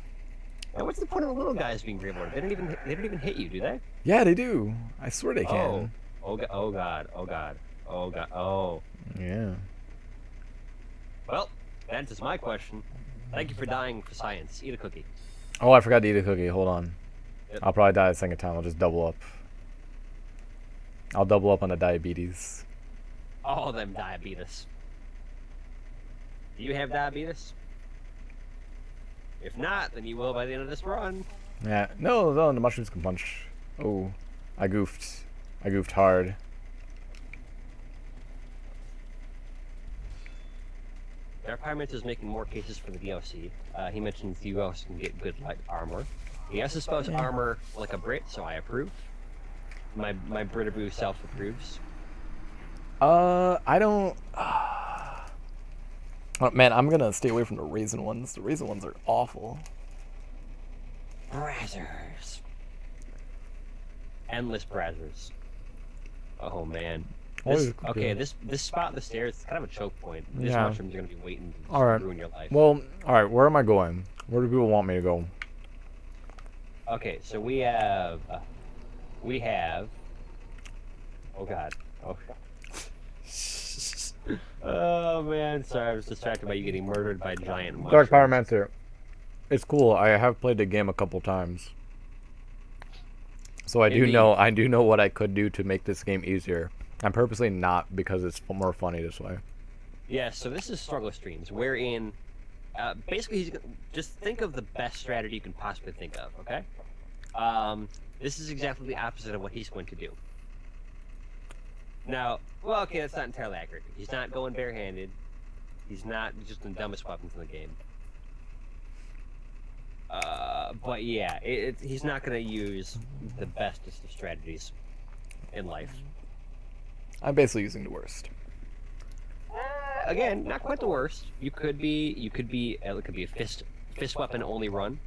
Now what's the point of the little guys being Gravelorded? They don't even hit you, do they? Yeah, they do. I swear they can. Oh god. Oh. Yeah. Well, that answers my question. Thank you for dying for science. Eat a cookie. Oh, I forgot to eat a cookie. Hold on. Yep. I'll probably die a second time. I'll just double up. I'll double up on the diabetes. All them diabetes. Do you have diabetes? If not, then you will by the end of this run. Yeah. No, the mushrooms can punch. Oh, I goofed. I goofed hard. Our Pyromancer is making more cases for the DLC. He mentions you also can get good light armor. He also spells armor like a Brit, so I approve. My Britaboo self approves. I don't. Oh, man, I'm gonna stay away from the raisin ones. The raisin ones are awful. Brazzers. Endless brazzers. Oh man. Okay, this spot on the stairs is kind of a choke point. These mushrooms are gonna be waiting to ruin your life. Well, alright, where am I going? Where do people want me to go? Okay, so we have oh god. Oh oh man, sorry, I was distracted by you getting murdered by giant mushrooms. Dark Pyromancer. It's cool. I have played the game a couple times. So I do know what I could do to make this game easier. I'm purposely not, because it's more funny this way. Yeah, so this is Struggle Streams, wherein basically just think of the best strategy you can possibly think of, okay? This is exactly the opposite of what he's going to do. Now, well, okay, that's not entirely accurate. He's not going barehanded. He's not just the dumbest weapons in the game. But yeah, he's not going to use the bestest of strategies in life. I'm basically using the worst. Again, not quite the worst. It could be a fist weapon only run.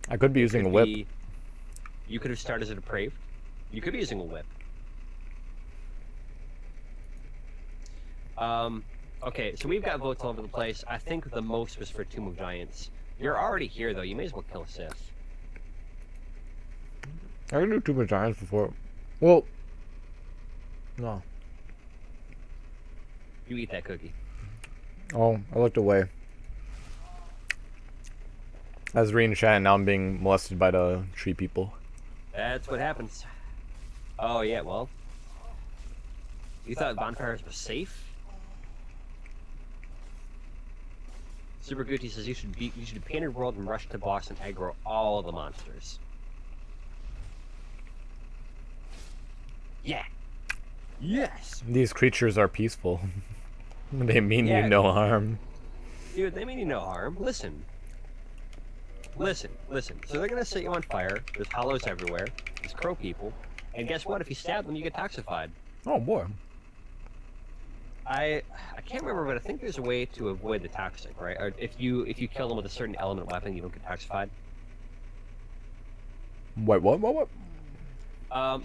I could be using a whip. You could have started as a depraved. You could be using a whip. Okay, so we've got votes all over the place. I think the most was for Tomb of Giants. You're already here, though. You may as well kill a Sith. I can do Tomb of Giants before. Well, no. You eat that cookie. Oh, I looked away. I was reading chat, and now I'm being molested by the tree people. That's what happens. Oh, yeah, well. You thought bonfires was safe? Super Gucci says you should painted world and rush to boss and aggro all the monsters. Yeah. Yes. These creatures are peaceful. They mean you no harm. Dude, they mean you no harm. Listen. So they're gonna set you on fire. There's hollows everywhere. There's crow people. And guess what? If you stab them, you get toxified. Oh boy. I can't remember, but I think there's a way to avoid the toxic, right? Or if you kill them with a certain element weapon, you don't get toxified. Wait, what?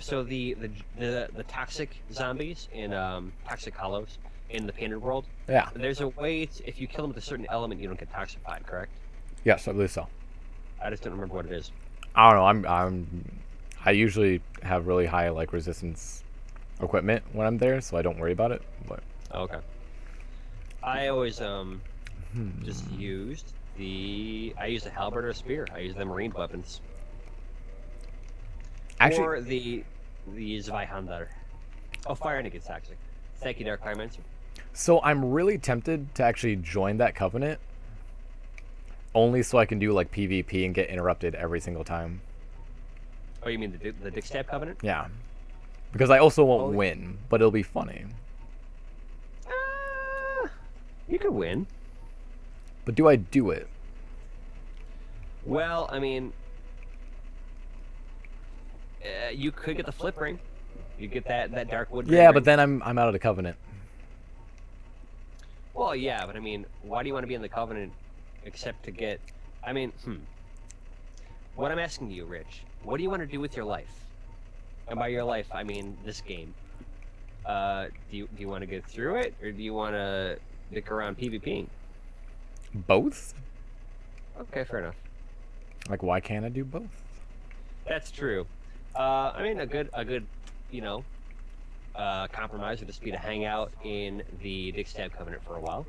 So the toxic zombies in toxic hollows in the painted world. Yeah. There's a way if you kill them with a certain element, you don't get toxified, correct? Yes, I believe so. I just don't remember what it is. I don't know. I usually have really high resistance equipment when I'm there, so I don't worry about it. But okay. I always just used I used a halberd or a spear. I used the marine weapons. Actually, or the Zweihander. Oh, fire and it gets toxic. Thank you, Dark Pyromancer. So I'm really tempted to actually join that covenant, only so I can do PvP and get interrupted every single time. Oh, you mean the Dick Stab Covenant? Yeah. Because I also won't win, but it'll be funny. You could win. But do I do it? Well, I mean, you could get the flip ring. You get that dark wood. Yeah, ring. but then I'm out of the covenant. Well, yeah, but I mean, why do you want to be in the covenant except to get? I mean, What I'm asking you, Rich, what do you want to do with your life? And by your life, I mean this game. Do you want to get through it, or do you want to dick around PvPing? Both? Okay, fair enough. Why can't I do both? That's true. I mean, a good, compromise would just be to hang out in the Dick Stab Covenant for a while.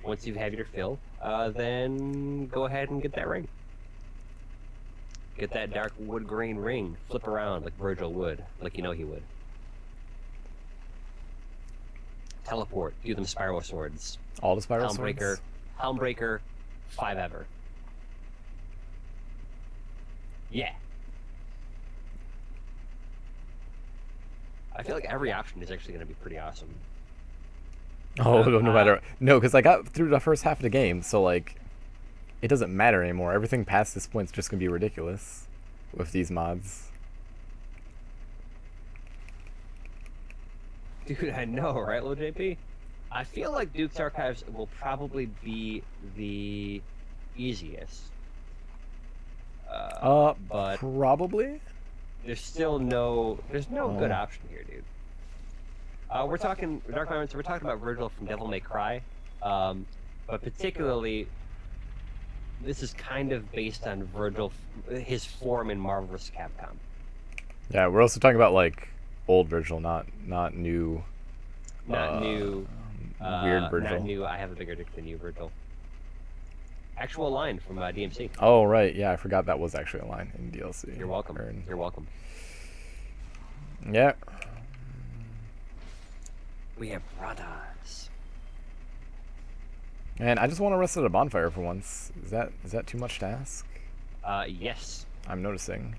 Once you have your fill, then go ahead and get that ring. Get that dark wood grain ring. Flip around like Virgil would, like you know he would. Teleport. Do them spiral swords. All the spiral swords? Helmbreaker, 5 ever. Yeah. I feel like every option is actually going to be pretty awesome. Oh, no matter. No, because I got through the first half of the game, so it doesn't matter anymore. Everything past this point is just going to be ridiculous with these mods. Dude, I know, right, Lil JP? I feel like Duke's Archives will probably be the easiest. But Probably. there's no good option here, dude. We're talking Dark Moments. We're talking about Virgil from Devil May Cry, but particularly, this is kind of based on Virgil, his form in Marvel vs. Capcom. Yeah, we're also talking about like old Virgil, not new. Not new. Weird Virgil. Not new. I have a bigger dick than you, Virgil. Actual line from DMC. Oh right, yeah, I forgot that was actually a line in DLC. You're welcome. You're welcome. Yeah. We have brothers. And I just want to rest at a bonfire for once. Is that too much to ask? Yes. I'm noticing.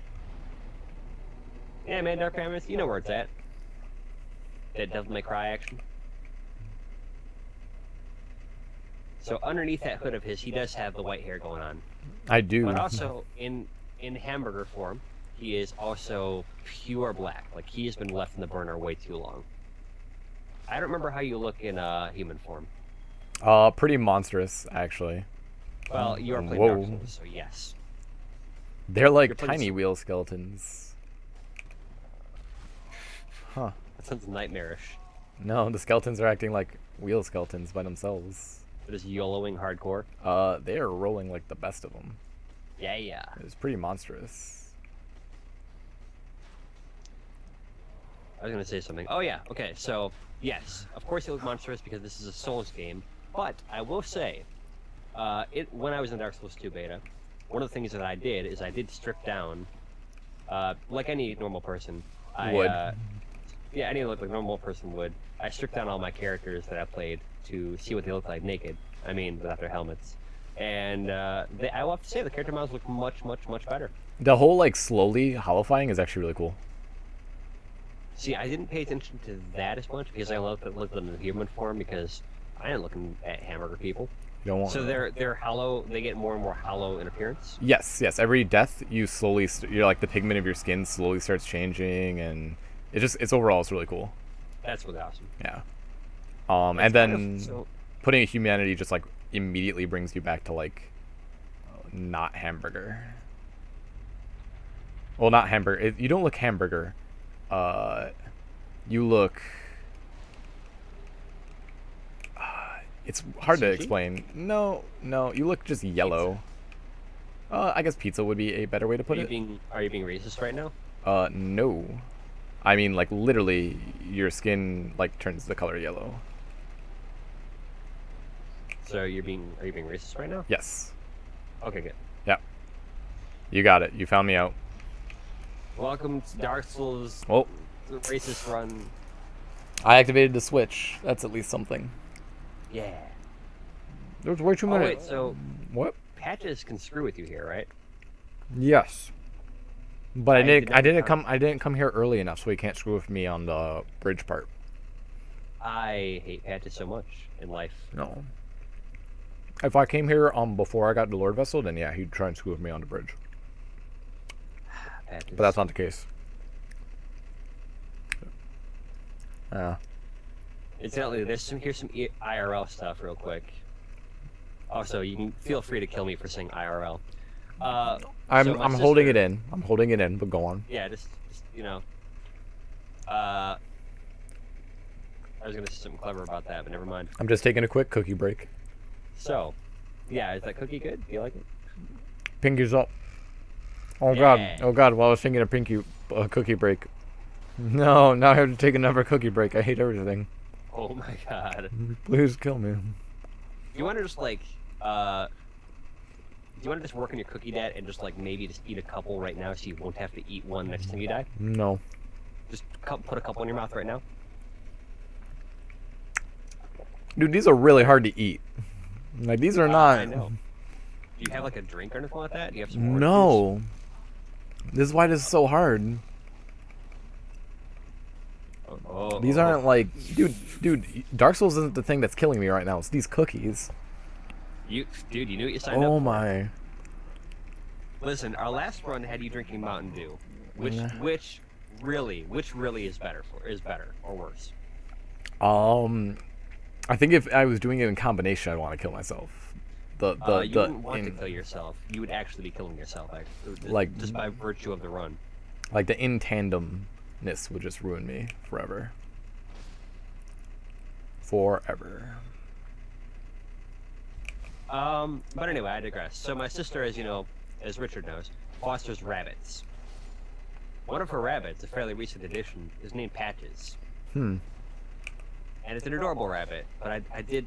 Yeah, man, Dark Mammoth, you know where it's at. That Devil May Cry action. So underneath that hood of his, he does have the white hair going on. I do. But also, in hamburger form, he is also pure black. Like, he has been left in the burner way too long. I don't remember how you look in human form. Pretty monstrous, actually. Well, you are playing Whoa. Dark Souls, so yes. They're like You're playing tiny wheel skeletons. Huh. That sounds nightmarish. No, the skeletons are acting like wheel skeletons by themselves. It is YOLOing hardcore. They are rolling like the best of them. Yeah, yeah. It's pretty monstrous. I was gonna say something. Oh yeah, okay, so yes, of course it was monstrous because this is a Souls game, but I will say, when I was in Dark Souls 2 beta, one of the things that I did is I did strip down, like any normal person. Yeah, any like normal person would. I stripped down all my characters that I played to see what they look like naked. I mean, without their helmets. And I will have to say the character models look much, much, much better. The whole like slowly hollowifying is actually really cool. See, I didn't pay attention to that as much because I looked at them in human form because I ain't looking at hamburger people. You don't want. So they're hollow. They get more and more hollow in appearance. Yes, yes. Every death, you slowly, you're like the pigment of your skin slowly starts changing, and it's overall it's really cool. That's really awesome. Yeah. It's and then so, putting a humanity just like immediately brings you back to like not hamburger. Well, not hamburger. You don't look hamburger. You look. It's hard to Sushi? explain. No, you look just yellow. I guess pizza would be a better way to put it. Are you being racist right now? No. I mean, like, literally, your skin, like, turns the color yellow. So are you being racist right now? Yes. Okay, good. Yep. You got it. You found me out. Welcome to Dark Souls. Well, The racist run. I activated the switch. That's at least something. Yeah. There's way too Oh many. wait, so What? patches can screw with you here, right? Yes. But I did didn't come here early enough, so he can't screw with me on the bridge part. I hate patches so much in life. No. If I came here before I got to Lord Vessel, then yeah, he'd try and screw with me on the bridge. Patches. But that's not the case. Yeah. Incidentally, here's some IRL stuff real quick. Also, you can feel free to kill me for saying IRL. I'm holding it in. I'm holding it in, but go on. Yeah, just you know. I was gonna say something clever about that, but never mind. I'm just taking a quick cookie break. So, yeah, is that cookie good? Do you like it? Pinky's up. Oh Yeah. God. Oh God. While I was taking a cookie break. No, now I have to take another cookie break. I hate everything. Oh my god. Please kill me. You want to just like, do you want to just work on your cookie debt and just like maybe just eat a couple right now so you won't have to eat one next time you die? No. Just put a couple in your mouth right now. Dude, these are really hard to eat. Like, these are not. I know. Do you have like a drink or anything like that? Do you have some orange juice? No. This is why this is so hard. These aren't like, dude. Dark Souls isn't the thing that's killing me right now. It's these cookies. Dude, you knew what you signed up Oh for. my. Listen, our last run had you drinking Mountain Dew, which really is better or worse? I think if I was doing it in combination, I'd want to kill myself. You wouldn't want to kill yourself. You would actually be killing yourself, like just by virtue of the run. Like the in tandemness would just ruin me forever. Forever. But anyway, I digress. So my sister, as you know, as Richard knows, fosters rabbits. One of her rabbits, a fairly recent addition, is named Patches. Hmm. And it's an adorable rabbit, but I did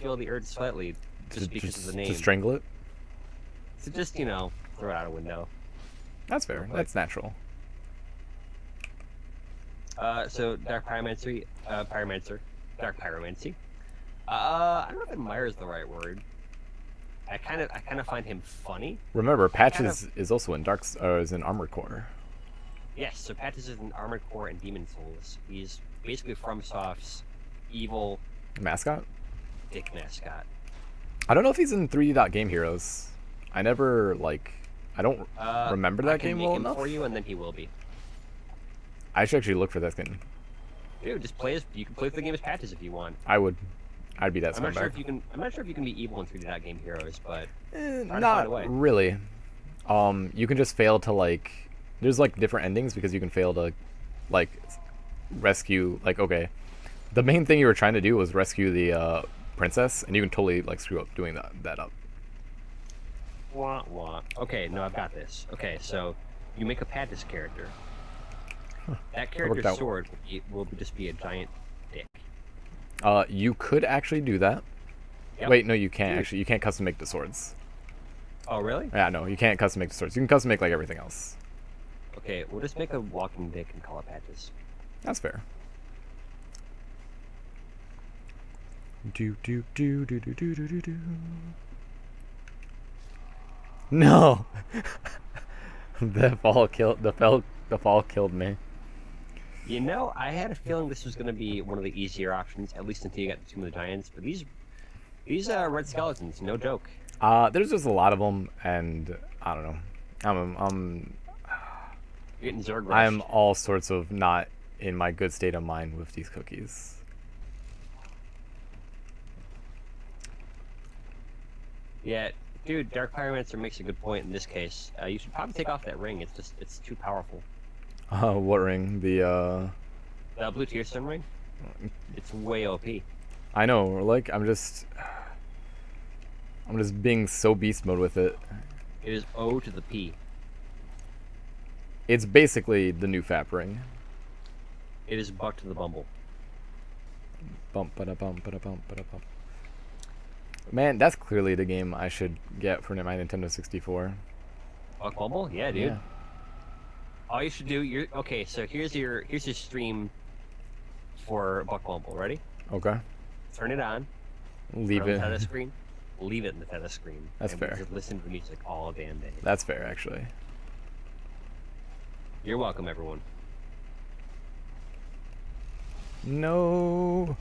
feel the urge slightly just because of the name. To strangle it? To just, you know, throw it out a window. That's fair. That's natural. So Dark Pyromancy, Dark Pyromancy. I don't know if admire is the right word. I kind of find him funny. Remember, Patches is also in is in Armored Core. Yes, so Patches is in Armored Core and Demon Souls. He's basically FromSoft's evil mascot. Dick mascot. I don't know if he's in 3D Dot Game Heroes. I never I don't remember that game well enough. For you, and then he will be. I should actually look for that skin. Dude, just play as you can play the game as Patches if you want. I would. I'd be that. I'm not sure if you can. I'm not sure if you can be evil in 3D Dot Game Heroes, but not really. You can just fail to There's different endings because you can fail to rescue. Okay, the main thing you were trying to do was rescue the princess, and you can totally screw up doing that up. Wah wah. Okay, no, I've got this. Okay, so you make a Patches character. That character's sword will just be a giant dick. You could actually do that. Yep. Wait, no, you can't actually. You can't custom make the swords. Oh, really? Yeah, no, you can't custom make the swords. You can custom make everything else. Okay, we'll just make a walking dick and call it Patches. That's fair. Do do do do do do do do. No. The fall killed me. You know, I had a feeling this was going to be one of the easier options, at least until you got to Tomb of the Giants. But these red skeletons, no joke. There's just a lot of them, and I don't know. You're getting Zerg rushed. I'm all sorts of not in my good state of mind with these cookies. Yeah, dude, Dark Pyromancer makes a good point in this case. You should probably take off that ring. It's too powerful. What ring? The Blue Tear Stone ring? It's way OP. I know, I'm just being so beast mode with it. It is O to the P. It's basically the new FAP ring. It is Buck to the Bumble. Bump ba da bump ba da bump ba da bump. Man, that's clearly the game I should get for my Nintendo 64. Buck Bumble? Yeah, dude. Yeah. All you should do, okay. So here's your stream for Buck Bumble. Ready? Okay. Turn it on. Leave it. On the tennis screen. Leave it in the tennis screen. That's fair. Just listen to the music all damn day. That's fair, actually. You're welcome, everyone. No.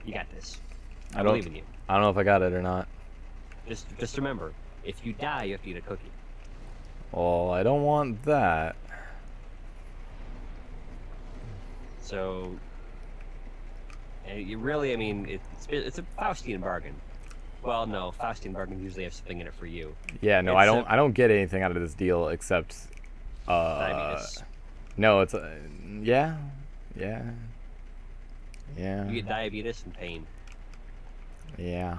You got this. I believe in you. I don't know if I got it or not. Just remember, if you die, you have to eat a cookie. Well, I don't want that. So, you really, I mean, it's a Faustian bargain. Well, no, Faustian bargains usually have something in it for you. Yeah, no, I don't get anything out of this deal except diabetes. No, it's yeah. You get diabetes and pain. Yeah.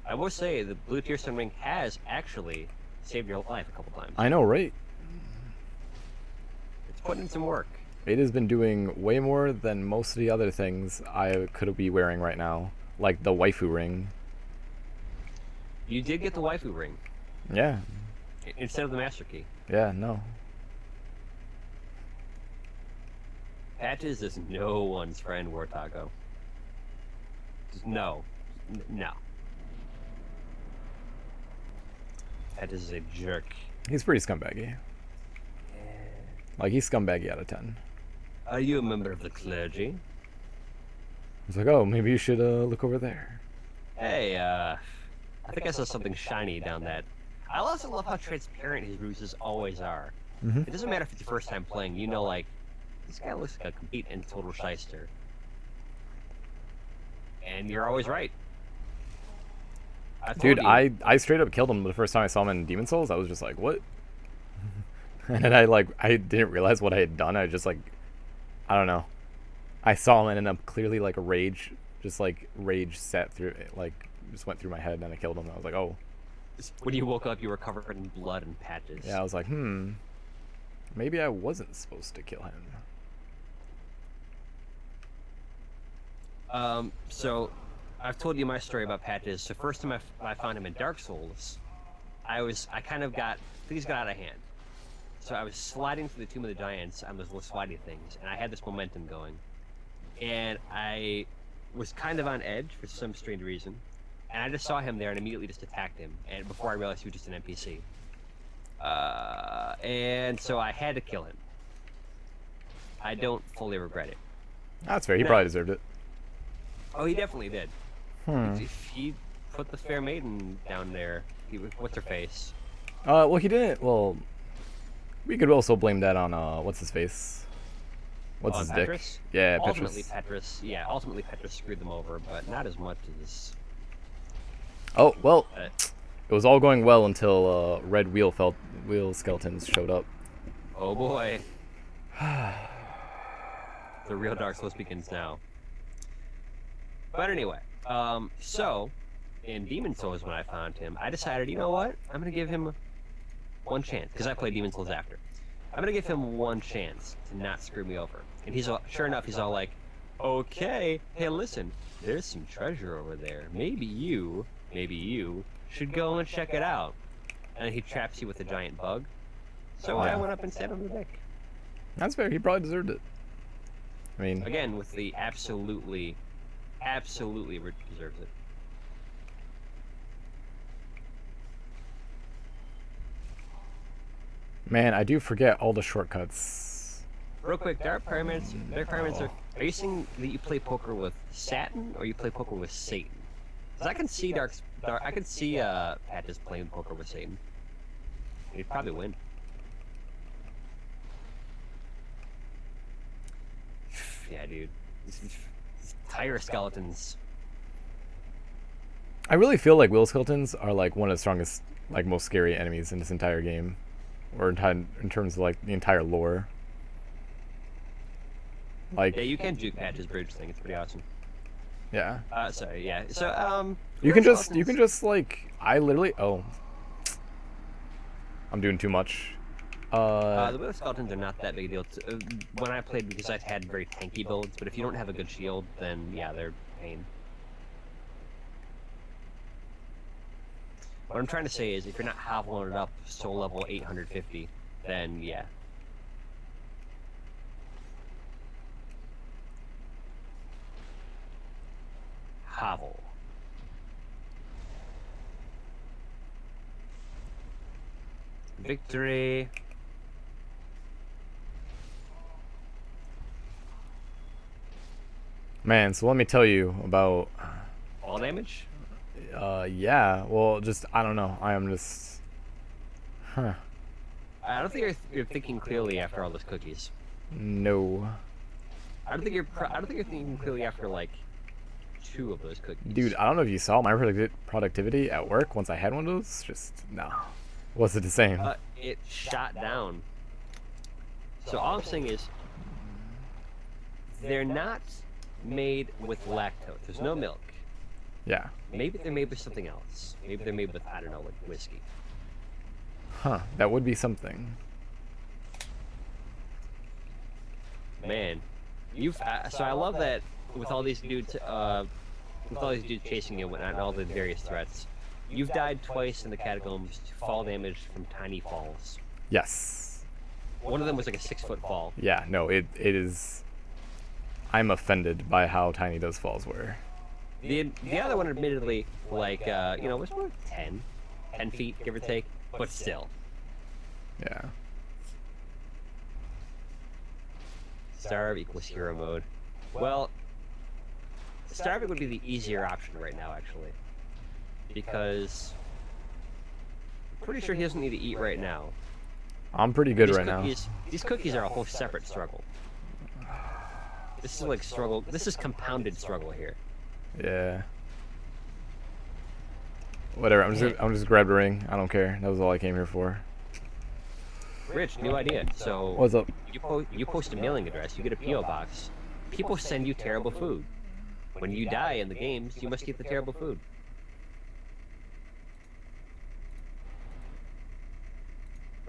I will say the Blue Tear Stone ring has actually saved your life a couple times. I know, right? It's putting in some work. It has been doing way more than most of the other things I could be wearing right now, like the waifu ring. You did get the waifu ring. Yeah. Instead of the master key. Yeah, no. Patches is no one's friend, Wartago. No. No. Patches is a jerk. He's pretty scumbaggy. Like, he's scumbaggy out of 10. Are you a member of the clergy? He's like, oh, maybe you should look over there. Hey, I think I saw something shiny down that I also love how transparent his ruses always are. Mm-hmm. It doesn't matter if it's your first time playing. You know, like, this guy looks like a complete and total shyster. And you're always right. Dude, I straight up killed him the first time I saw him in Demon Souls. I was just like, what? And I didn't realize what I had done. I just like, I don't know. I saw him and ended up clearly like a rage, just like rage set through, like just went through my head and I killed him. I was like, oh. When you woke up, you were covered in blood and patches. Yeah, I was like, maybe I wasn't supposed to kill him. So I've told you my story about patches. The first time I found him in Dark Souls, things got out of hand. So I was sliding through the Tomb of the Giants on those little slidey things, and I had this momentum going. And I was kind of on edge for some strange reason. And I just saw him there and immediately just attacked him. And before I realized he was just an NPC. And so I had to kill him. I don't fully regret it. That's fair. He probably deserved it. Oh, he definitely did. He put the fair maiden down there. What's her face? Well, he didn't. Well, we could also blame that on what's his face? What's his Petrus? dick? Yeah, ultimately, Petrus. Ultimately, Petrus screwed them over, but not as much as. Oh well, it was all going well until red wheel skeletons showed up. Oh boy. The real Dark Souls begins now. But anyway, so in Demon Souls when I found him, I decided, you know what? I'm gonna give him one chance because I played Demon Souls after. I'm gonna give him one chance to not screw me over. And he's all, sure enough, he's all like, okay, hey, listen, there's some treasure over there. Maybe you should go and check it out. And he traps you with a giant bug. So I went up and stabbed him in the dick. That's fair. He probably deserved it. I mean, again, with the absolutely deserves it. Man, I do forget all the shortcuts. Real quick, Dark Pyramids are you saying that you play poker with Saturn or you play poker with Satan? Because I can see Patches playing poker with Satan. He'd probably win. Yeah, dude. These tire skeletons. I really feel like wheel skeletons are like one of the strongest, like most scary enemies in this entire game, or in terms of like the entire lore. Like, yeah, you can juke Patches bridge thing. It's pretty awesome. Yeah. Sorry. Yeah. So You can just like I'm doing too much. The wheel skeletons are not that big a deal. When I played, because I've had very tanky builds, but if you don't have a good shield, then yeah, they're pain. What I'm trying to say is, if you're not hoveling it up soul level 850, then yeah. Hovel. Victory. Man, so let me tell you about All damage? Yeah, well, just I don't know. I am just I don't think you're thinking clearly after all those cookies. No. I don't think you're thinking clearly after like 2 of those cookies. Dude, I don't know if you saw my productivity at work once I had one of those. Just no. Wasn't the same. It shot down. So all I'm saying is, they're not made with lactose. There's no milk. Yeah. Maybe they're made with something else. Maybe they're made with, I don't know, like whiskey. Huh. That would be something. Man, so I love that with all these dudes, chasing you and all the various threats. You've died twice in the catacombs to fall damage from tiny falls. Yes. One of them was like a 6-foot fall. Yeah. No. It is. I'm offended by how tiny those falls were. The other one, admittedly, like was more 10 feet, give or take, but still. Yeah. Starve equals hero mode. Well, starving would be the easier option right now, actually, because pretty sure he doesn't need to eat right now. I'm pretty good These right cookies, These cookies are a whole separate struggle. This is like struggle. This is compounded struggle here. now. Yeah. Whatever. I'm just grab the ring. I don't care. That was all I came here for. Rich, new idea. So What's up? you post a mailing address, you get a PO box. People send you terrible food. When you die in the games, you must eat the terrible food.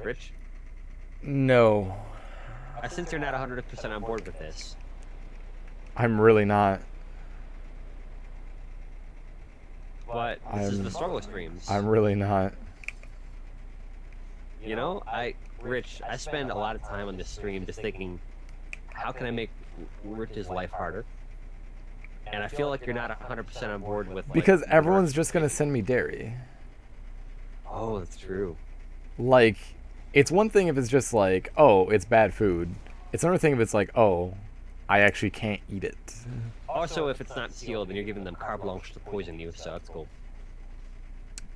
Rich, No, since you're not 100% on board with this, I'm really not. but this is the struggle streams. I'm really not. You know, Rich, I spend a lot of time on this stream just thinking, how can I make Rich's life harder? And I feel like you're not 100% on board with. Like, Because everyone's just gonna send me dairy. Oh, that's true. Like, it's one thing if it's just like, oh, it's bad food. It's another thing if it's like, oh, I actually can't eat it. Also, if it's not sealed, then you're giving them carte blanche to poison you, so that's cool.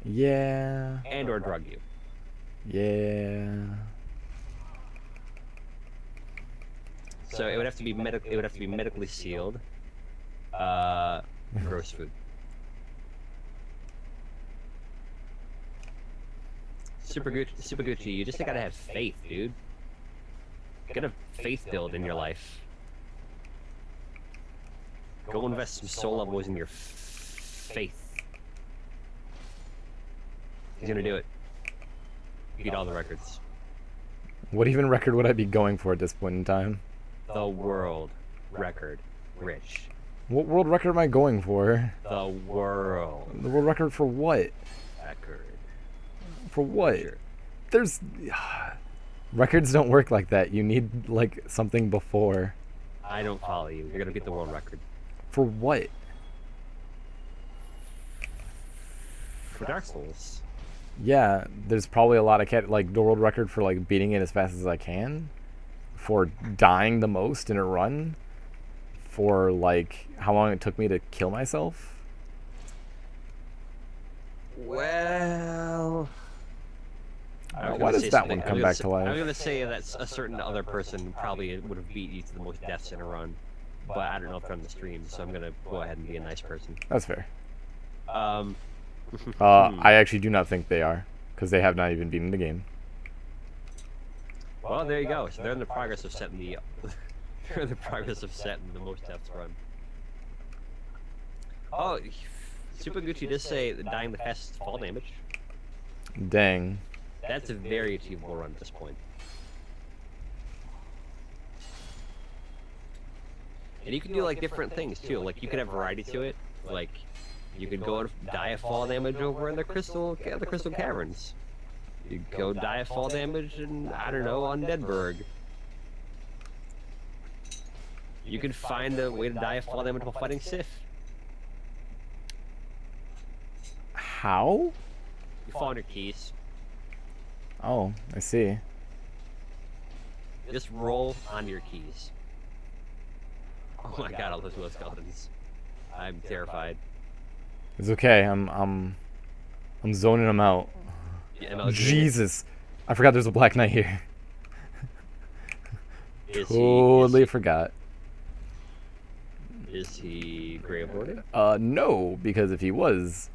Yeah. And or drug you. Yeah. So it would have to be medically sealed. Gross food. Super Gucci, you just gotta have faith, dude. Get a faith build in your life. Go invest some soul levels in your faith. He's gonna do it. Beat all the records. What even record would I be going for at this point in time? The world record, Rich. What world record am I going for? The world The world record for what? record. For what? Sure. There's... Records don't work like that. You need, like, something before. I don't follow you. You're gonna beat the world record. For what? For Dark Souls. Yeah, there's probably a lot of like the world record for like beating it as fast as I can, for dying the most in a run, for like how long it took me to kill myself. Well, Why does that one come back to life? I was gonna say that a certain other person probably would have beat you to the most deaths in a run, but I don't know if they're on the stream, so I'm gonna go ahead and be a nice person. That's fair. Um, I actually do not think they are, because they have not even beaten the game. well, there you go. So they're in the progress of setting the they're in the progress of setting the most deaths run. Oh, Super Gucci does say that dying the fastest fall damage. Dang. That's a very achievable run at this point. And you can do like different things too. Like you could have variety to it. Like you could go and die of fall damage over in the crystal caverns. You go die of fall damage in, I don't know, on Deadburg. You could find a way to die of fall damage while fighting Sif. How? You fall on your keys. Oh, I see. Just roll onto your keys. Oh my god, all those little skeletons. I'm terrified. It's okay. I'm zoning them out. Yeah, MLG. Jesus, I forgot there's a Black Knight here. Is Forgot. Is he Gravelord? No, because if he was,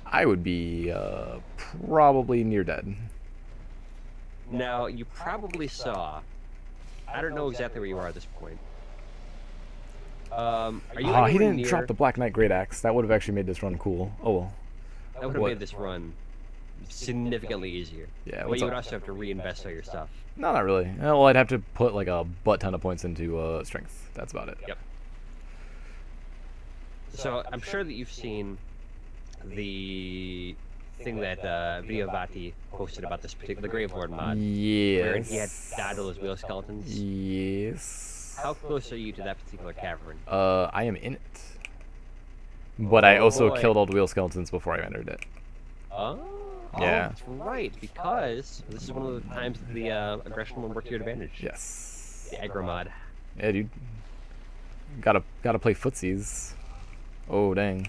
I would be probably near dead. Now, you probably saw... I don't know exactly where you are at this point. Are you He anywhere didn't near... drop the Black Knight Great Axe. That would have actually made this run cool. Oh well. That would have What? made this run significantly easier. Yeah, But what's you up? would also have to reinvest all your stuff. No, not really. Well, I'd have to put like a butt ton of points into strength. That's about it. Yep. So, I'm sure that you've seen the thing that Viavati posted about this particular Gravelord mod. Where he had Yes. died all those wheel skeletons. Yes. How close are you to that particular cavern? I am in it. But I Oh, also boy. killed all the wheel skeletons before I entered it. Oh, Yeah. that's right, because this is one of the times that the aggression will work to your advantage. Yes. The aggro mod. Yeah, dude. Gotta play footsies. Oh, dang.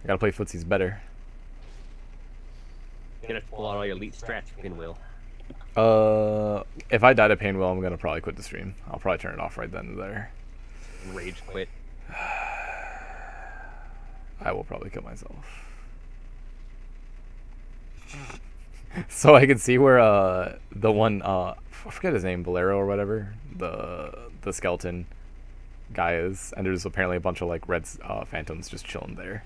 I gotta play footsies better. gonna have to pull out all your elite strats for Pinwheel. If I die to Painwheel, I'm gonna probably quit the stream. I'll probably turn it off right then and there. Rage quit. I will probably kill myself. So I can see where the one I forget his name, Bolero or whatever, the skeleton guy is, and there's apparently a bunch of like red phantoms just chilling there.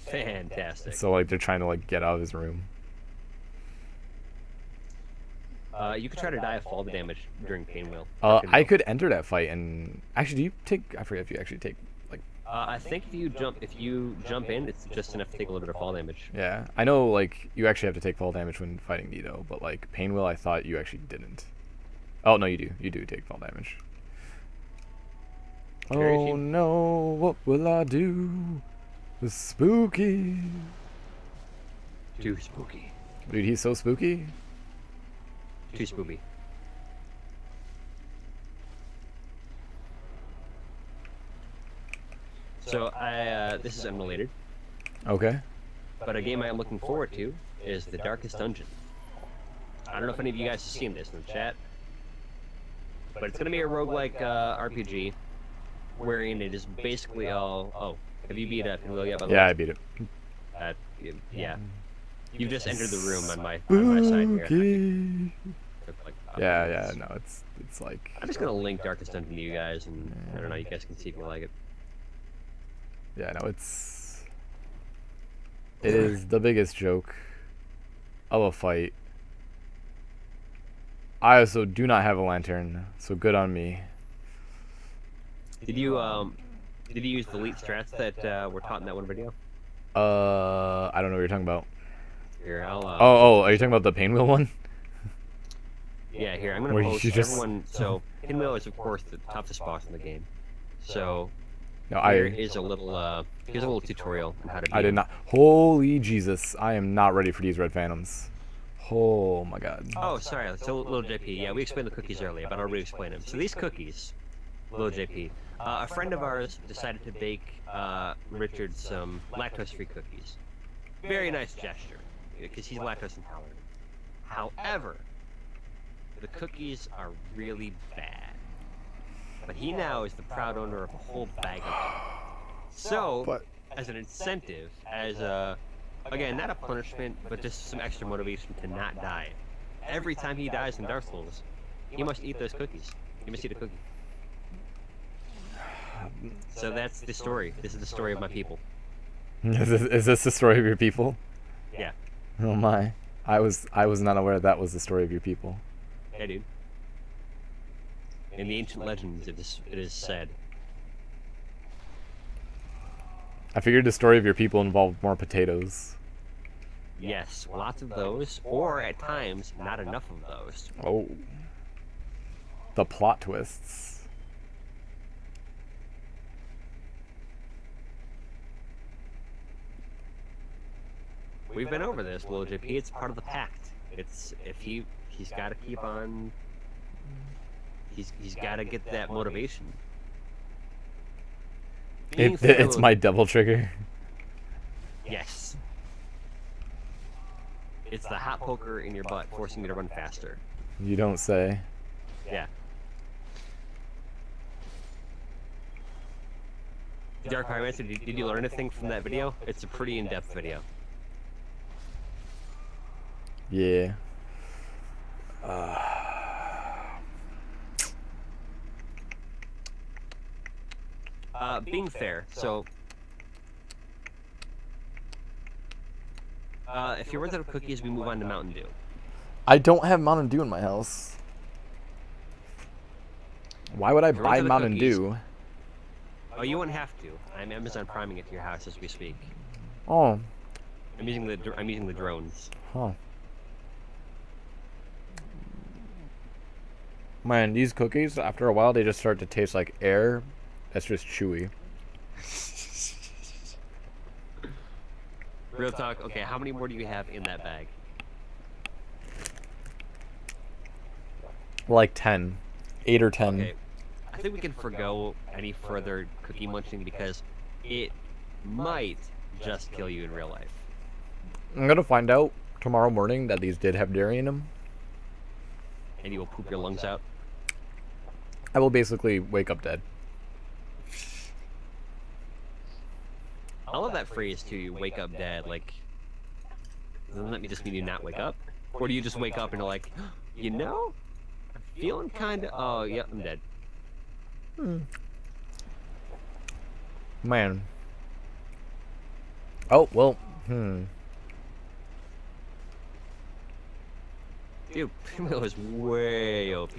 Fantastic. So like they're trying to like get out of his room. You could try to die of fall damage during Pinwheel. I could enter that fight, and actually, do you take? I forget if you actually take like. I think if you jump in, it's just enough to take a little bit of fall damage. Yeah, I know. Like you actually have to take fall damage when fighting Nito, but like Painwheel, I thought you actually didn't. Oh no, you do. You do take fall damage. Oh no, what will I do? It's spooky. Too spooky. Dude, he's so spooky. Too spooky. So this is unrelated, Okay. but a game I am looking forward to is The Darkest Dungeon. I don't know if any of you guys have seen this in the chat, but it's gonna be a roguelike RPG, wherein it is basically all. Oh, have you beat Pinwheel yet? By the way? Yeah, I beat it. Yeah. You just entered the room on my side here. Spooky. Like, Yeah, no, it's like. I'm just gonna link Darkest Dungeon to you guys, and I don't know, you guys can see if you like it. Yeah, no, it is the biggest joke of a fight. I also do not have a lantern, so good on me. Did you use the elite strats that were taught in that one video? I don't know what you're talking about. Here, I'll. Are you talking about the Painwheel one? Yeah, here I'm gonna Where post you just- everyone. So Pinwheel is of course the toughest boss in the game. So No, here is a little here's a little tutorial on how to. I did not. Holy Jesus! I am not ready for these red phantoms. Oh my God. Oh, sorry. So little JP. Yeah, we explained the cookies earlier, but I'll re-explain them. So these cookies, little JP, a friend of ours decided to bake Richard some lactose-free cookies. Very nice gesture, because he's lactose intolerant. However, the cookies are really bad. But he now is the proud owner of a whole bag of them. So, as an incentive, as a, again, not a punishment, but just some extra motivation to not die, every time he dies in Dark Souls, he must eat those cookies. He must eat a cookie. So that's the story. This is the story of my people. Is this the story of your people? Yeah. Oh my. I was not aware that was the story of your people. Hey, dude. In the ancient legends, it is said. I figured the story of your people involved more potatoes. Yes, lots of those, or at times, not enough of those. Oh. The plot twists. We've been over this, Lil JP. It's part of the pact. It's if he's got to keep on. He's got to get that motivation. It's my double trigger. Yes. It's the hot poker in your butt, forcing me to run faster. You don't say. Yeah. Dark Pyromancer, did you learn anything from that video? It's a pretty in-depth video. Yeah. Being fair, so if you're worth out of cookies, we move on to Mountain Dew. I don't have Mountain Dew in my house. Why would I If you're buy worth out of Mountain cookies- Dew? Oh, you wouldn't have to. I'm Amazon Priming it to your house as we speak. Oh. I'm using the drones. Huh. Man, these cookies, after a while, they just start to taste like air. That's just chewy. Real talk. Okay, how many more do you have in that bag? Like 10. 8 or 10. Okay, I think we can forgo any further cookie munching because it might just kill you in real life. I'm gonna find out tomorrow morning that these did have dairy in them. And you will poop your lungs out. I will basically wake up dead. I love that phrase too. You wake up dead. Like, doesn't that just mean you not wake up, or do you just wake up and you're like, you know, I'm feeling kind of. Oh, yeah, I'm dead. Man. Oh well. Dude, Perma is way OP.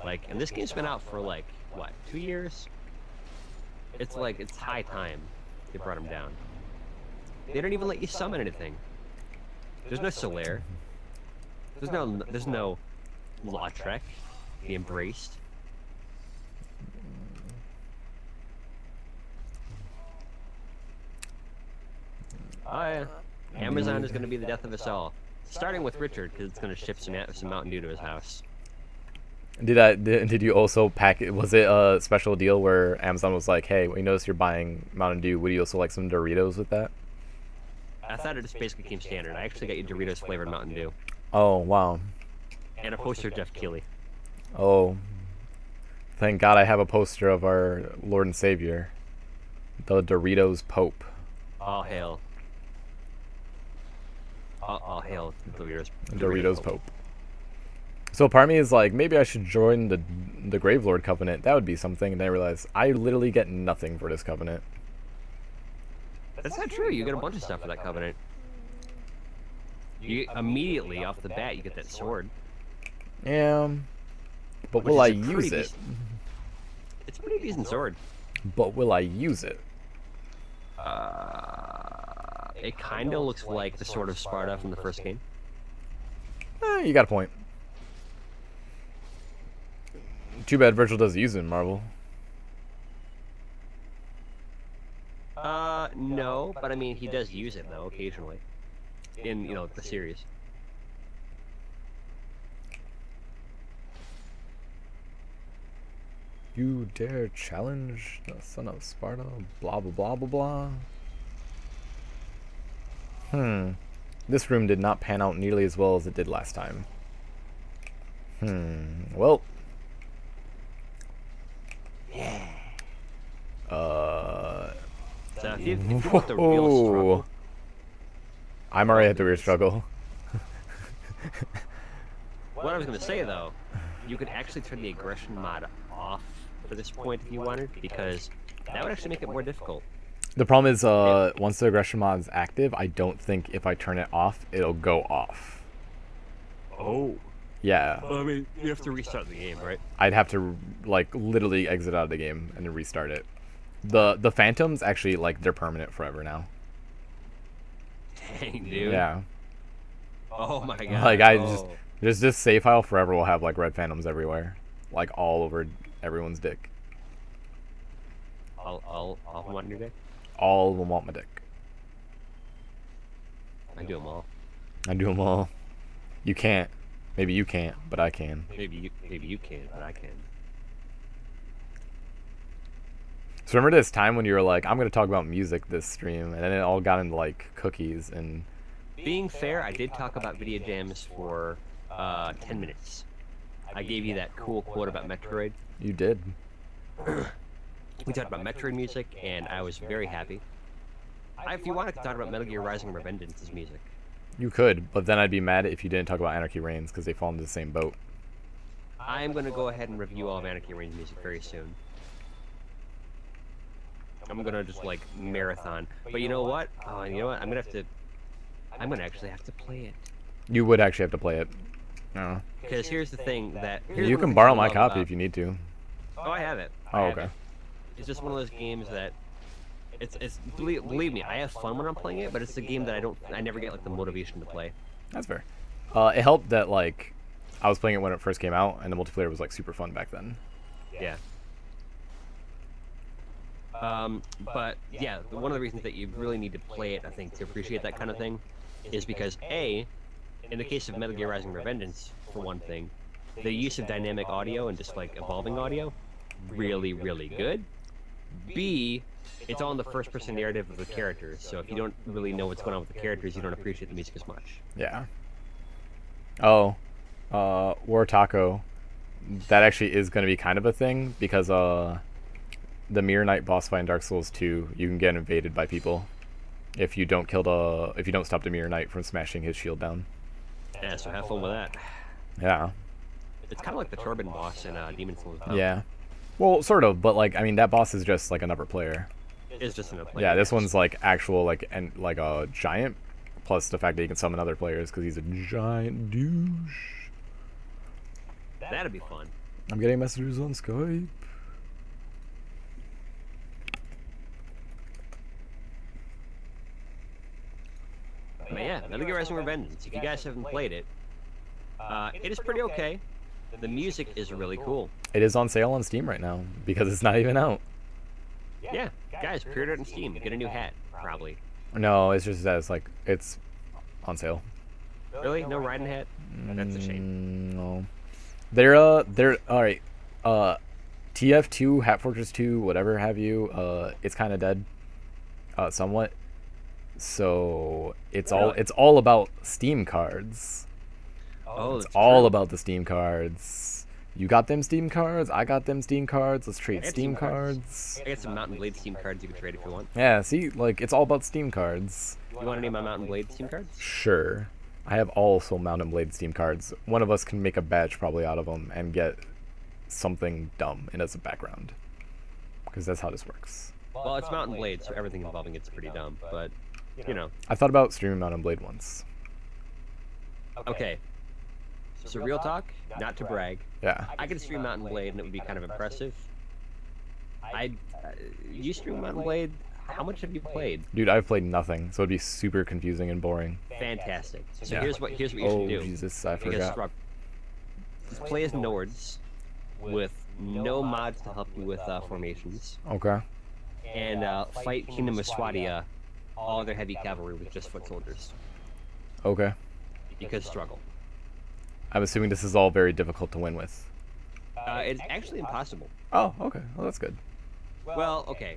Like, and this game's been out for like what, 2 years? It's like it's high time they brought him down. They don't even let you summon anything. There's no Solaire. There's no Lautrec, the Embraced. Oh yeah. Amazon is going to be the death of us all. Starting with Richard, because it's going to ship some Mountain Dew to his house. Did you also pack it? Was it a special deal where Amazon was like, "Hey, we noticed you're buying Mountain Dew. Would you also like some Doritos with that?" I thought it just basically came standard. I actually got you Doritos flavored Mountain Dew. Oh wow. And a poster of Jeff Keighley. Oh, thank God I have a poster of our Lord and Savior, the Doritos Pope. All hail. All hail Doritos Pope. So part of me is like, maybe I should join the Gravelord Covenant. That would be something. And then I realized I literally get nothing for this covenant. That's not true. You get a bunch of stuff for that covenant. You immediately off the bat you get that sword. Yeah, but will I use it? It's a pretty decent sword. But will I use it? It kind of looks like the Sword of Sparta from the first game. You got a point. Too bad Virgil doesn't use it in Marvel. No, but I mean he does use it though occasionally. In, you know, the series. You dare challenge the son of Sparta? Blah blah blah blah blah. This room did not pan out nearly as well as it did last time. Well. Yeah. So if you want the real struggle, I'm already at the real struggle. What I was gonna say though, you could actually turn the aggression mod off for this point if you wanted, because that would actually make it more difficult. The problem is, once the aggression mod is active, I don't think if I turn it off, it'll go off. Oh. Yeah. Well, I mean, you have to restart the game, right? I'd have to, like, literally exit out of the game and then restart it. The Phantoms, actually, like, they're permanent forever now. Dang, dude. Yeah. Oh my god. Like, just this save file forever will have, like, red Phantoms everywhere. Like, all over everyone's dick. All want your dick? All of them want my dick. I do them all. I do them all. You can't. Maybe you can't, but I can. Maybe you can, but I can. So remember this time when you were like, I'm going to talk about music this stream, and then it all got into, like, cookies and... Being fair, I did talk about video jams for 10 minutes. I gave you that cool quote about Metroid. You did. We talked about Metroid music, and I was very happy. If you wanted to talk about Metal Gear Rising Revengeance's music. You could, but then I'd be mad if you didn't talk about Anarchy Reigns, because they fall into the same boat. I'm going to go ahead and review all of Anarchy Reigns' music very soon. I'm going to just, like, marathon. But you know what? Oh, you know what? I'm going to actually have to play it. You would actually have to play it. Because here's the thing that... You can borrow my copy if you need to. Oh, I have it. Oh, okay. It's just one of those games that... It's believe me, I have fun when I'm playing it, but it's a game that I never get, like, the motivation to play. That's fair. It helped that, like, I was playing it when it first came out, and the multiplayer was, like, super fun back then. Yeah. But, yeah, one of the reasons that you really need to play it, I think, to appreciate that kind of thing, is because, A, in the case of Metal Gear Rising Revengeance, for one thing, the use of dynamic audio and just, like, evolving audio, really, really good. B, it's all in the first-person narrative of the characters. So if you don't really know what's going on with the characters, you don't appreciate the music as much. Yeah. Oh, War Taco. That actually is going to be kind of a thing because the Mirror Knight boss fight in Dark Souls 2, you can get invaded by people if you don't stop the Mirror Knight from smashing his shield down. Yeah, so have fun with that. Yeah. It's kind of like the Torben boss in Demon Souls. Yeah. Well, sort of, but like I mean that boss is just like another player. It's just another player. Yeah, this one's like actual like a giant, plus the fact that you can summon other players because he's a giant douche. That'd be fun. I'm getting messages on Skype. But yeah, Metal Gear Rising: Revengeance. If you guys haven't played it, it is pretty okay. The music is really cool. It is on sale on Steam right now because it's not even out. Yeah, guys, pre-order it on Steam. Get a new hat, probably. No, it's just that it's on sale. Really? No Raiden hat? That's a shame. No. They're all right. TF2, Hat Fortress 2, whatever have you. It's kind of dead. Somewhat. So it's all about Steam cards. Oh, it's all about the Steam cards. You got them Steam cards. I got them Steam cards. Let's trade Steam cards. I got some Mountain Blade Steam cards you can trade if you want. Yeah, see, like it's all about Steam cards. You want any of my Mountain Blade Steam cards? Sure. I have also Mountain Blade Steam cards. One of us can make a badge probably out of them and get something dumb in as a background. Because that's how this works. Well, it's Mountain Blade, so everything involving it's pretty dumb, but, you know. I thought about streaming Mountain Blade once. Okay. So real talk, not to brag. Yeah. I could stream Mountain Blade and it would be kind of impressive. You stream Mountain Blade? How much have you played? Dude, I've played nothing, so it'd be super confusing and boring. Fantastic. So Yeah. here's what you should do. Oh Jesus, I forgot. Just play as Nords with no mods to help you with formations, Okay. and fight Kingdom of Swadia, all their heavy cavalry with just foot soldiers. Okay. Because struggle. I'm assuming this is all very difficult to win with. It's actually impossible. Oh, okay. Well, that's good. Well, okay.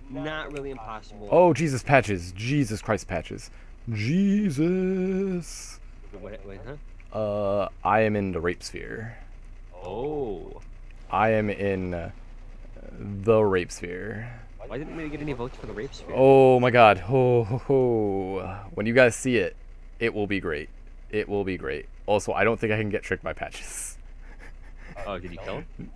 Not really impossible. Oh, Jesus, patches. Jesus Christ, patches. Jesus. Wait, huh? I am in the rape sphere. Oh. I am in the rape sphere. Why didn't we get any votes for the rape sphere? Oh my god. Ho, ho, ho. When you guys see it, it will be great. It will be great. Also, I don't think I can get tricked by patches. Oh, did you kill him?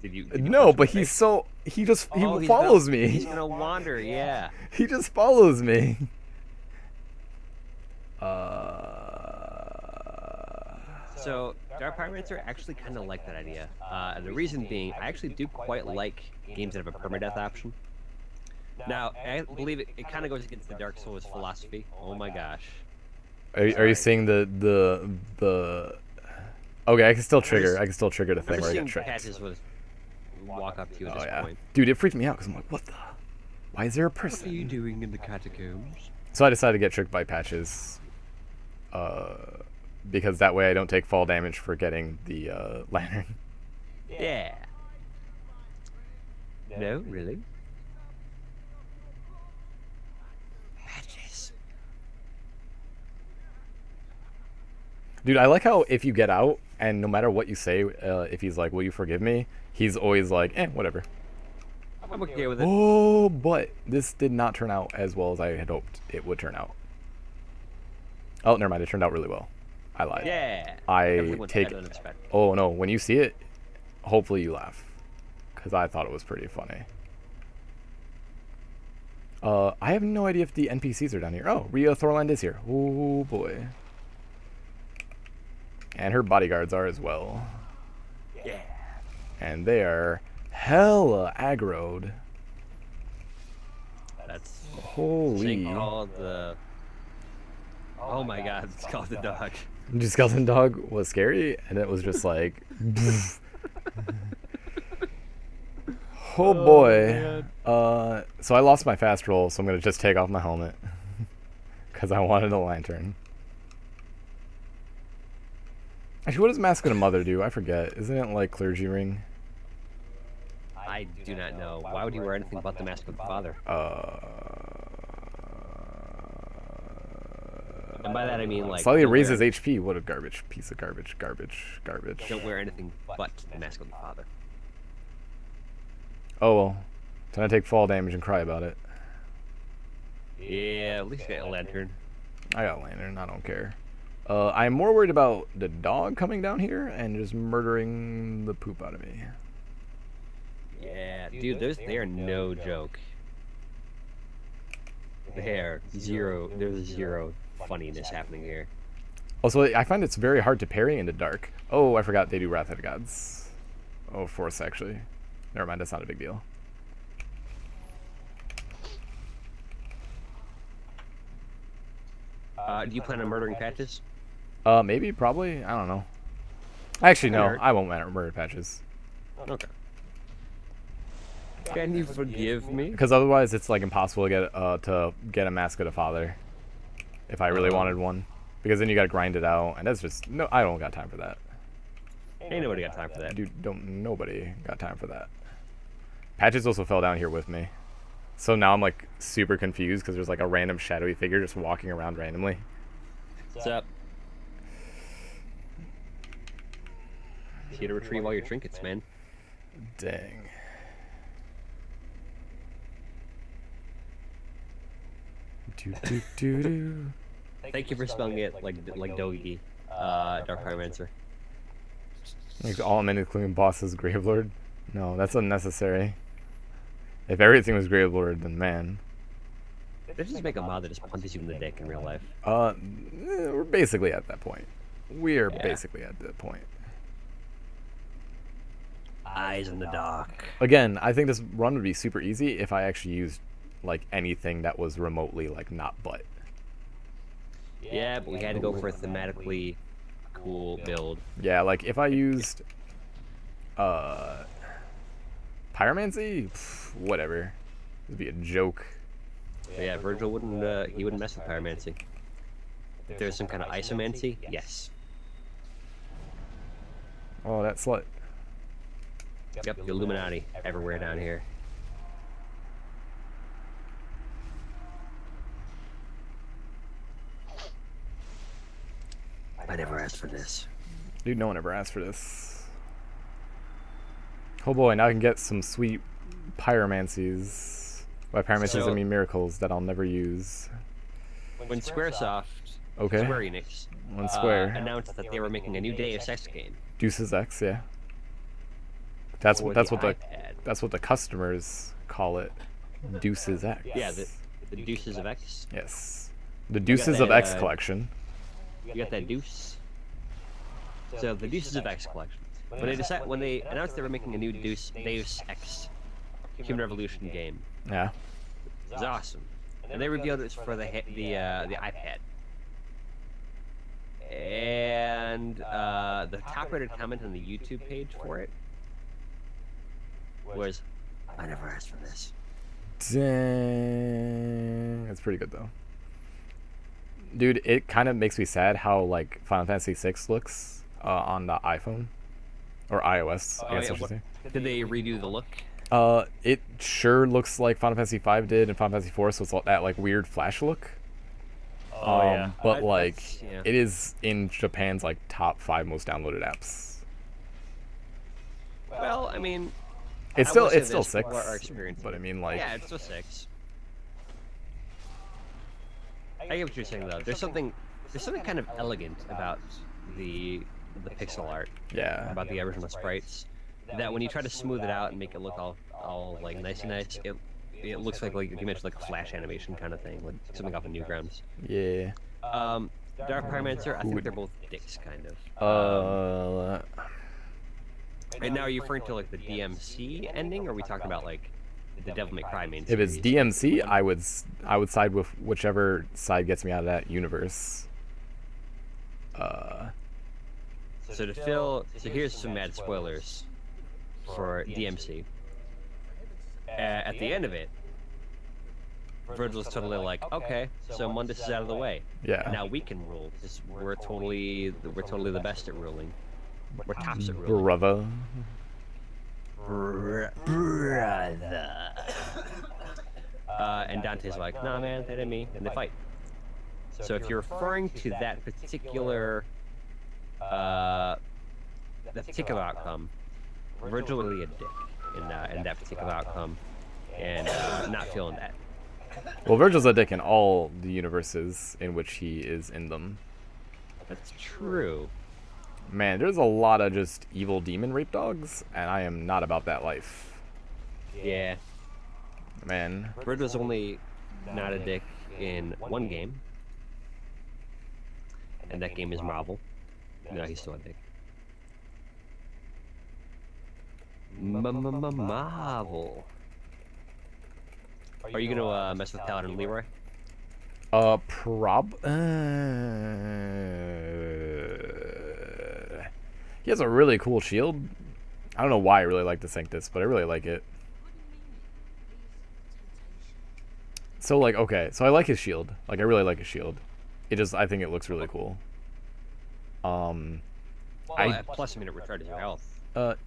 Did you No, but he follows me. He's gonna wander, yeah. He just follows me. So, Dark Pirates are actually kind of like that idea. And the reason being, I actually do quite like games that have a permadeath option. Now, I believe it kind of goes against the Dark Souls philosophy. Oh my gosh. Are you seeing the? Okay, I can still trigger. I can still trigger the thing where I get tricked. Patches would walk up to you at this point. Dude, it freaked me out because I'm like, what the? Why is there a person? What are you doing in the catacombs? So I decided to get tricked by patches. Because that way I don't take fall damage for getting the lantern. Yeah. No, really? Patches. Dude, I like how if you get out and no matter what you say, if he's like, "Will you forgive me?" He's always like, whatever. I'm okay with it. Oh, but this did not turn out as well as I had hoped it would turn out. Oh, never mind. It turned out really well. I lied. Yeah. I take. Oh no! When you see it, hopefully you laugh, because I thought it was pretty funny. I have no idea if the NPCs are down here. Oh, Rhea Thorland is here. Oh boy. And her bodyguards are as well. Yeah. And they are hella aggroed. That's holy. Called the. Oh my God! It's called the dog. The skeleton dog was scary, and it was just like. Oh boy. So I lost my fast roll, so I'm gonna just take off my helmet because I wanted a lantern. Actually, what does Mask of the Mother do? I forget. Isn't it like clergy ring? I do not know. Why would he wear anything but the mask of the father? And by that I mean like Slightly don't raises wear, HP. What a garbage piece of garbage. don't wear anything but the mask of the father. Oh well. Then I take fall damage and cry about it. Yeah, at least get a lantern. I got a lantern. I don't care. I'm more worried about the dog coming down here and just murdering the poop out of me. Yeah, dude, they are no joke. There's zero funniness happening here. Also, I find it's very hard to parry into dark. Oh, I forgot they do Wrath of the Gods. Oh, Force actually. Never mind, that's not a big deal. Do you plan on murdering Patches? Maybe, probably. I don't know. Actually, no, Alright. I won't murder Patches. Okay. Can you forgive me? Because otherwise, it's like impossible to get a Mask of the Father. If I really wanted one, because then you gotta grind it out, and that's just no. I don't got time for that. Ain't nobody got time for that. Dude, nobody got time for that. Patches also fell down here with me, so now I'm like super confused because there's like a random shadowy figure just walking around randomly. What's up? Here to retrieve all your trinkets, man. Dang. Do. Thank you for spelling it like Dogi, Dark Pyromancer. Like all men including bosses, Gravelord. No, that's unnecessary. If everything was Gravelord, then man. They just make a mod that just punches you in the dick in real life. We're basically at that point. We are basically at that point. Eyes in the dark. Again, I think this run would be super easy if I actually used like anything that was remotely like not butt. Yeah, but we had to go for a thematically cool build. Yeah, like if I used pyromancy, whatever. It'd be a joke. But yeah, Virgil wouldn't he wouldn't mess with pyromancy. If there's some kind of isomancy, yes. Oh, that slut. Yep, the Illuminati everywhere down here. I never asked for this. Dude, no one ever asked for this. Oh boy, now I can get some sweet pyromancies. By pyromancies, I mean miracles that I'll never use. When Squaresoft, Okay. Square Enix, One Square. announced that they were making a new Deus Ex game. Deuces X, yeah. That's for what the iPad. that's what the customers call it. Deuces X. Yeah, the Deuces of X. Yes. The Deuces of that, X collection. You got that Deuce. So the Deuces of X collection. When they announced they were making a new Deus Ex Human Revolution game, Yeah. it was awesome. And they revealed it was for the iPad. And the top-rated comment on the YouTube page for it was, "I never asked for this." Dang. That's pretty good though. Dude, it kind of makes me sad how like Final Fantasy VI looks on the iPhone or iOS. I guess I should say. Did they redo the look? It sure looks like Final Fantasy V did and Final Fantasy IV, so it's that like weird flash look. But like, it is in Japan's like top 5 most downloaded apps. Well, I mean, It's I will say still this, 6, people are experiencing but I it. mean like, Yeah, it's still 6. I get what you're saying though. There's something kind of elegant about the pixel art, yeah, about the original sprites, that when you try to smooth it out and make it look all like nice, it looks like you mentioned like a flash animation kind of thing, like something off of Newgrounds. yeah. Dark Pyromancer, I think they're both dicks, kind of. And now are you referring to like the DMC ending, or are we talking about like the Devil May Cry main If it's series? DMC, I would side with whichever side gets me out of that universe. So here's some mad spoilers for DMC. At the end of it, Virgil's totally like, okay, so Mundus is out of the way. Yeah. Now we can rule. We're totally the best at ruling. We're tops at ruling. Brother. brother. And Dante's like, nah, man, that didn't me, and they fight. So if you're referring to that particular outcome, Virgil was really a dick in that particular outcome, and not feeling that. Well, Virgil's a dick in all the universes in which he is in them. That's true. Man, there's a lot of just evil demon rape dogs, and I am not about that life. Yeah. Man. Virgil's only not a dick in one game, and that game is Marvel. No, he's still a dick. Marvel. Are you gonna mess with Paladin Leroy? He has a really cool shield. I don't know why I really like the Sanctus, but I really like it. So, like, okay, so I like his shield. Like, I really like his shield. I think it looks really cool. Plus, I mean, it recharges your health.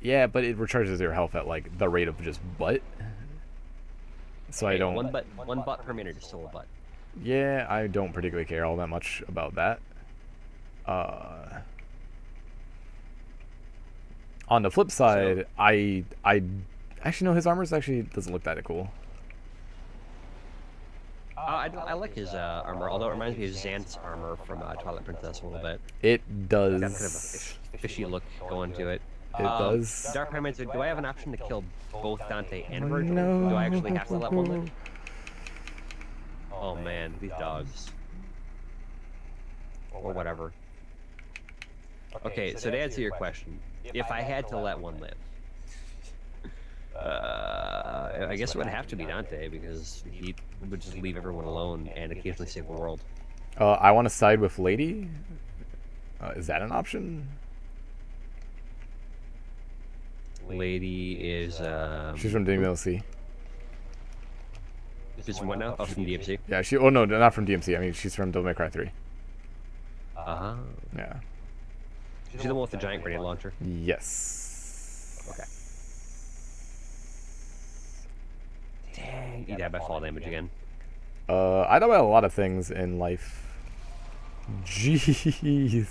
Yeah, but it recharges your health at, like, the rate of just butt. So I don't... One butt per minute is still a butt. Yeah, I don't particularly care all that much about that. On the flip side, I actually know his armor actually doesn't look that cool. I like his armor, although it reminds me of Xanth's armor from Twilight Princess a little bit. It does. Got kind of a fishy look going to it. It does. Dark Pyromancer, do I have an option to kill both Dante and Virgil? No. Do I actually have to let one live? Oh man, these dogs. Or whatever. Okay, so to answer your question, if I had to let one live, I guess it would have to be Dante, because he would just leave everyone alone and occasionally save the world. I want to side with Lady. Is that an option? Lady is She's from DMC. She's from what now? Oh, from DMC? Yeah, oh no, not from DMC. I mean, she's from Devil May Cry 3. Uh-huh. Yeah. She's the one with the giant grenade launcher? Yes. Okay. Dang, you died by fall damage again. I know about a lot of things in life. Jeez.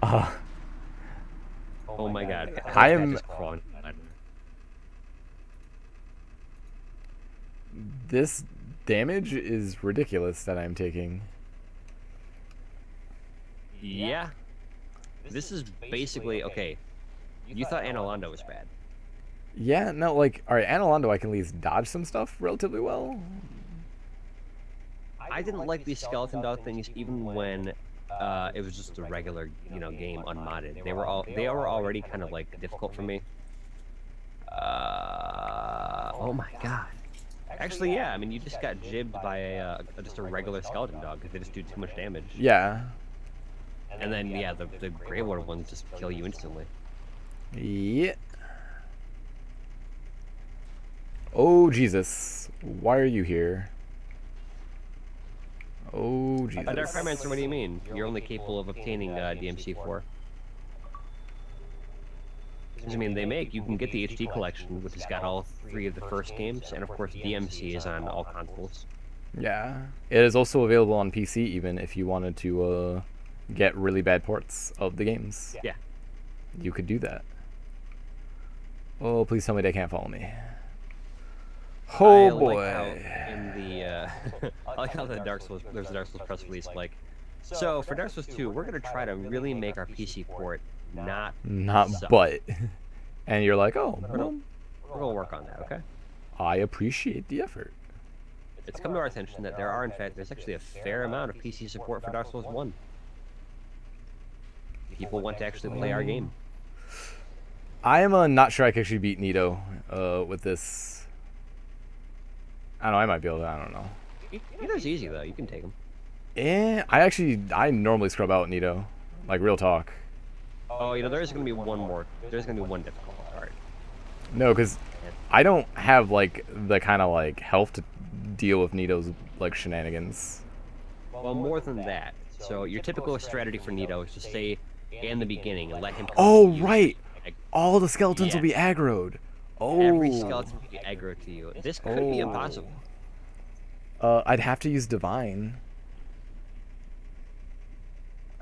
Oh my god. I am... This damage is ridiculous that I'm taking. Yeah. This is basically... Okay. You thought Analondo was bad. Yeah, no, like... Alright, Analondo I can at least dodge some stuff relatively well. I didn't like these skeleton dog things even when it was just a regular, game unmodded. They were already kind of like difficult for me. Oh my god. Actually, yeah. I mean, you just got jibbed by just a regular skeleton dog because they just do too much damage. Yeah. And then yeah, the Gravelord ones just kill you instantly. Yeah. Oh Jesus! Why are you here? Oh Jesus! Dark Pyromancer, what do you mean? You're only capable of obtaining DMC4. I mean, you can get the HD collection, which has got all 3 of the first games, and of course DMC is on all consoles. Yeah, it is also available on PC, even if you wanted to get really bad ports of the games. Yeah, you could do that. Oh, please tell me they can't follow me. Oh boy! I like how there's a Dark Souls press release like, so for Dark Souls 2, we're gonna try to really make our PC port not suck. But, and you're like, oh, we're gonna work on that, okay? I appreciate the effort. It's come to our attention that there's actually a fair amount of PC support for Dark Souls 1. People want to actually play our game. I am not sure I can actually beat Nito with this. I don't know, I might be able to, I don't know. Nito's easy though, you can take him. I normally scrub out Nito. Like, real talk. Oh, there's gonna be one difficult part. No, because I don't have, like, the kind of, like, health to deal with Nito's, like, shenanigans. Well, more than that. So, your typical strategy for Nito is to stay in the beginning and let him come Oh, to you right! All the skeletons will be Yes. aggroed. Oh. Every skeleton can be aggro to you. This could be impossible. I'd have to use divine.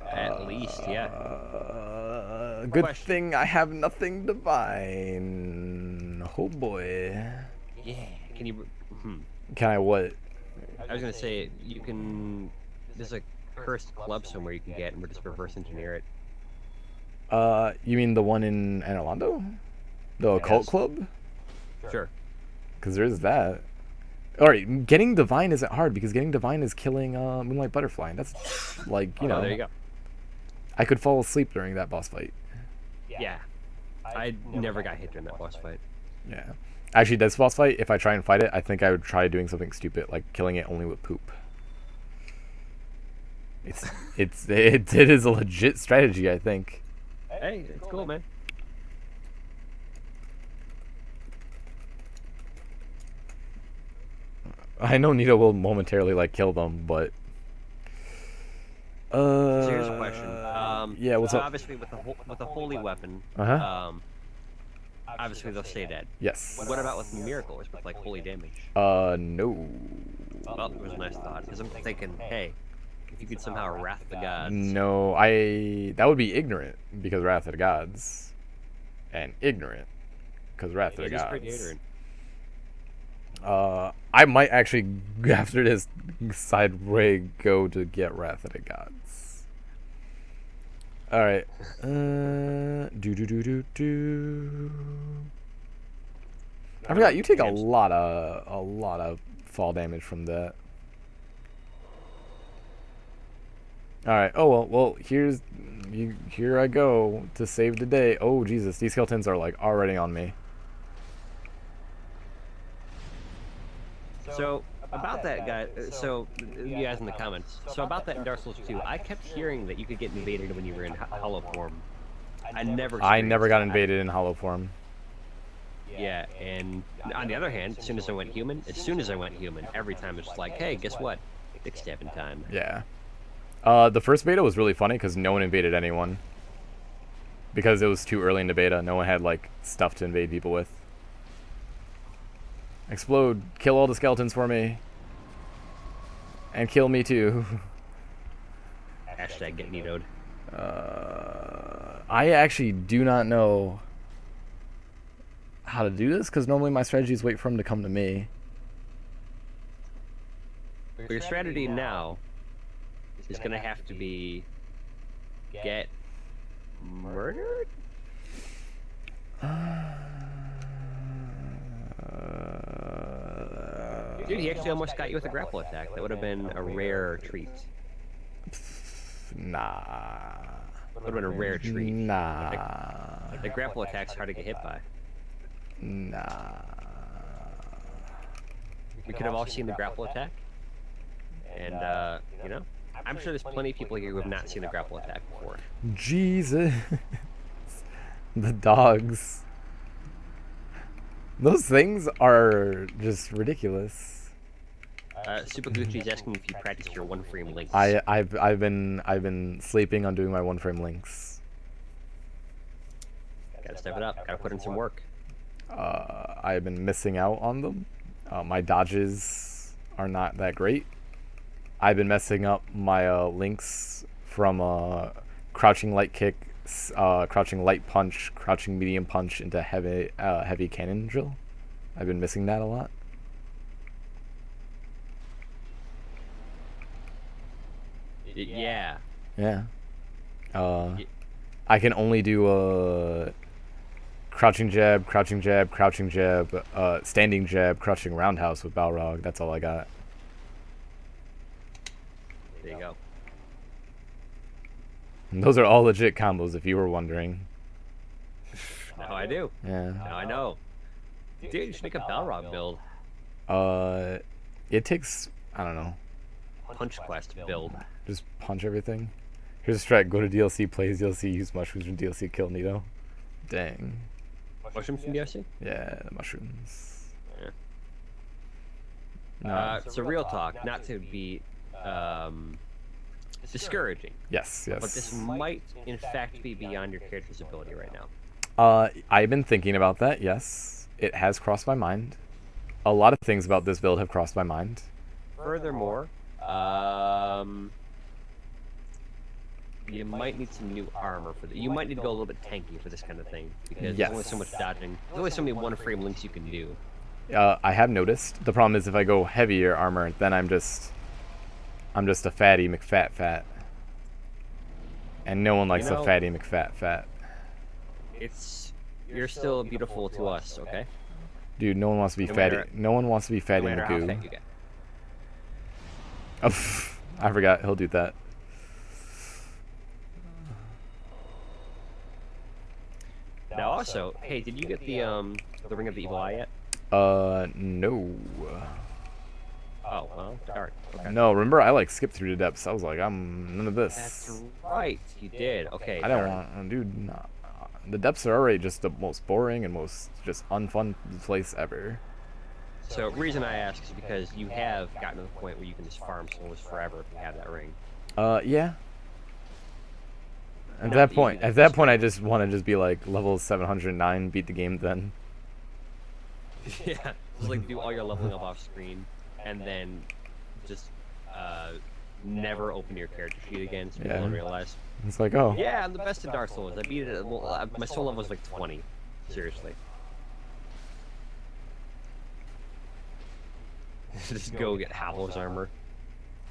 At least, yeah. Good Question. thing I have nothing divine. Oh boy. Yeah. Can you? Can I what? I was gonna say you can. There's a cursed club somewhere you can get, and we'll just reverse engineer it. You mean the one in Orlando? The occult Yes. club? Sure. Because there's that. Alright, getting divine isn't hard because getting divine is killing Moonlight Butterfly, and that's like, you know. There you go. I could fall asleep during that boss fight. Yeah. I never got hit during that boss fight. Yeah. Actually, this boss fight, if I try and fight it, I think I would try doing something stupid, like killing it only with poop. It is a legit strategy, I think. Hey, it's cool, man. I know Nito will momentarily like kill them, but So here's a question. yeah, what's so up? obviously with the holy weapon, obviously they'll stay dead. Yes. What about with miracles with like holy damage? No. Well, it was a nice thought because I'm thinking, hey, if you could somehow wrath the gods. No, that would be ignorant because Wrath of the Gods, and ignorant because Wrath of the It is Gods. pretty ignorant. I might actually after this sideway go to get Wrath of the Gods. All right. I forgot you take a lot of fall damage from that. All right. Oh well. Here I go to save the day. Oh Jesus, these skeletons are like already on me. So about that guy, so you guys in the comments. So about that in Dark Souls 2, I kept hearing that you could get invaded when you were in hollow form. I never I never got experienced invaded in hollow form. that. Yeah, and on the other hand, as soon as I went human, every time it's like, hey, guess what? Dick stabbing time. Yeah. The first beta was really funny because no one invaded anyone. Because it was too early in the beta, no one had like stuff to invade people with. Explode! Kill all the skeletons for me. And kill me too. Hashtag get Nitoed. I actually do not know how to do this because normally my strategy is wait for him to come to me. But your strategy now is gonna have to be get murdered? Dude, he actually almost got you with a grapple attack. That would have been a rare treat. Nah. Would have been a rare treat. Nah. The grapple attack's hard to get hit by. Nah. We could have all seen the grapple attack. And, you know, I'm sure there's plenty of people here who have not seen the grapple attack before. Jesus. The dogs. Those things are just ridiculous. Super Gucci's asking if you practiced your one frame links. I've been sleeping on doing my one frame links. Gotta step it up. Gotta put in some work. I've been missing out on them. My dodges are not that great. I've been messing up my links from crouching light kick, crouching light punch, crouching medium punch into heavy cannon drill. I've been missing that a lot. Yeah. Yeah. I can only do crouching jab, crouching jab, crouching jab, standing jab, crouching roundhouse with Balrog. That's all I got. There you go. And those are all legit combos, if you were wondering. Now I do. Yeah. Now I know. Dude, you should make a Balrog build. It takes, I don't know, Punch quest build. just punch everything. Here's a strat: go to DLC, plays DLC, use mushrooms from DLC, kill Nito. Dang. Mushrooms from DLC? Yeah, the mushrooms. Yeah. No. So real talk, not to be discouraging, Yes, but this yes. might in fact be beyond your character's ability right now. I've been thinking about that. Yes, it has crossed my mind. A lot of things about this build have crossed my mind. Furthermore, you might need some new armor for that. You might need to go a little bit tanky for this kind of thing because there's only so much dodging. There's only so many one-frame links you can do. I have noticed. The problem is if I go heavier armor, then I'm just a fatty McFat. And no one likes a fatty McFat. You're still beautiful to us, okay? Dude, no one wants to be fatty. No one wants to be fatty McGoo. Oh, I forgot. He'll do that. Now also, hey, did you get the Ring of the Evil Eye yet? No. Oh, well, darn. Okay. No, remember I like skipped through the depths. I was like, I'm none of this. That's right, you did. Okay. I don't want, dude. Nah. The depths are already just the most boring and most just unfun place ever. So, reason I ask is because you have gotten to the point where you can just farm souls forever if you have that ring. Yeah. At that point, I just want to just be like level 709, beat the game then. Yeah, just like do all your leveling up off screen, and then just never open your character sheet again, so people don't realize. It's like, oh. Yeah, I'm the best in Dark Souls. I beat it. My soul level was like 20. Seriously. Just go get Havels armor.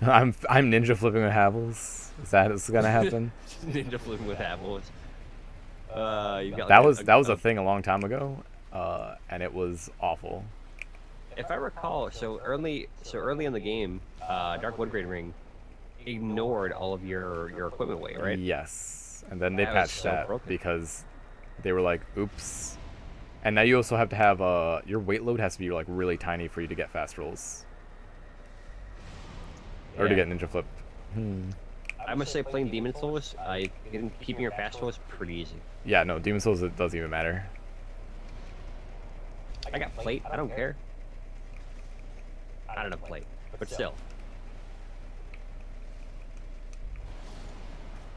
I'm ninja flipping with Havels. Is that what's gonna happen? Ninja flipping with Havels. You got like that was a thing a long time ago, and it was awful. If I recall, so early in the game, Dark Woodgrade Ring ignored all of your equipment weight, right? Yes, and then they patched that broken. because they were like, "Oops." And now you also have to have your weight load has to be like really tiny for you to get fast rolls. Or to get ninja flipped. I must say, playing Demon Souls, keeping your fast roll is pretty easy. Yeah, no, Demon Souls, it doesn't even matter. I got plate. I don't care. I don't have plate, but still.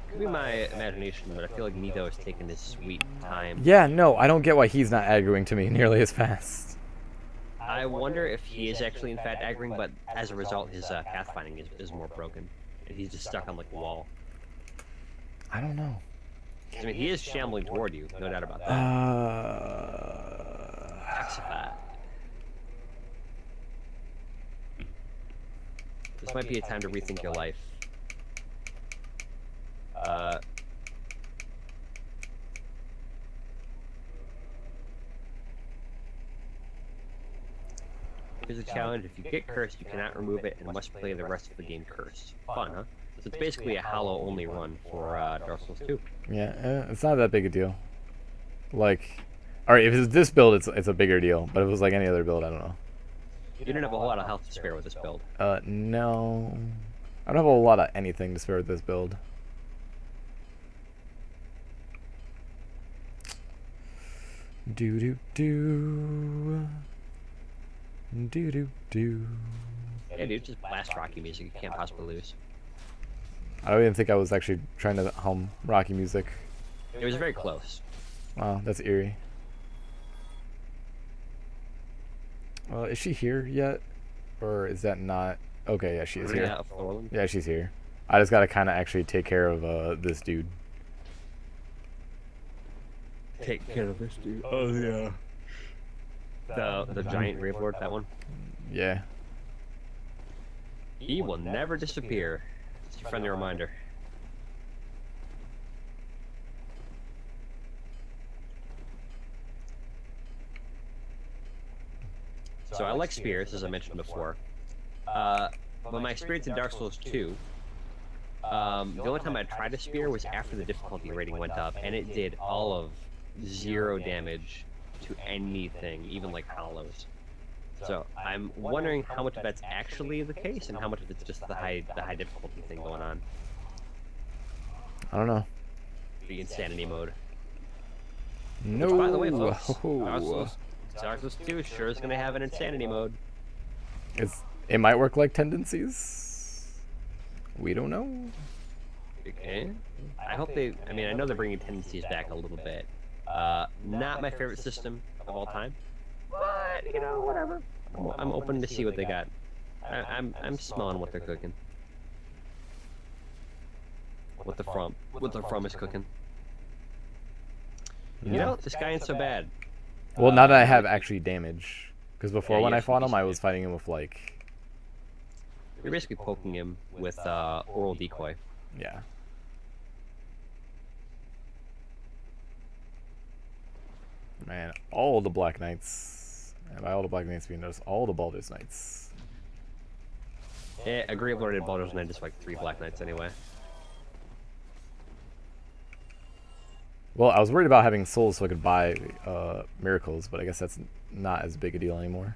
Could be my imagination, but I feel like Nito has taken his sweet time. Yeah, no, I don't get why he's not aggroing to me nearly as fast. I wonder if he is actually in fact aggroing, but as a result, his pathfinding is more broken, and he's just stuck on like the wall. I don't know. I mean, he is shambling toward you, no doubt about that. Taxify. This might be a time to rethink your life. Here's a challenge. If you get cursed, you cannot remove it and must play the rest of the game cursed. Fun, huh? So it's basically a hollow-only run for Dark Souls 2. Yeah, it's not that big a deal. Like, alright, if it's this build, it's a bigger deal. But if it was like any other build, I don't know. You didn't have a whole lot of health to spare with this build. No. I don't have a whole lot of anything to spare with this build. Do-do-do. Do-do-do. Yeah, dude, just blast Rocky music. You can't possibly lose. I don't even think I was actually trying to hum Rocky music. It was very close. Wow, that's eerie. Is she here yet? Or is that not... Okay, yeah, she is here. Yeah, she's here. I just gotta kind of actually take care of this dude. Take care of this dude. Oh, yeah. The giant Gravelord, that one? Yeah. He will never disappear. Just a friendly reminder. So I like spears, as I mentioned before. But my experience in Dark Souls 2, the only time I tried a spear was after the difficulty rating went up, and it did all of 0 damage to anything, even like hollows. So I'm wondering how much of that's actually the case, and how much of it's just the high difficulty thing going on. I don't know. The insanity mode. No. Which, by the way, folks, Dark Souls 2 sure is going to have an insanity mode. It might work like tendencies. We don't know. Okay. I hope they... I mean, I know they're bringing tendencies back a little bit. Not my favorite system of all time, but you know, whatever. I'm open to see what they got. I'm smelling what they're cooking. What the from is cooking. You know, this guy ain't so bad. Well, now that I have actually damage, because before Yeah, when you I have fought some him, I decent was fighting him with like, You're basically poking him with oral decoy. yeah. Man, all the Black Knights, and by all the Black Knights we notice all the Baldur's Knights. Yeah, a Gravelord and Baldur's Knight is like 3 Black Knights anyway. Well, I was worried about having souls so I could buy miracles, but I guess that's not as big a deal anymore.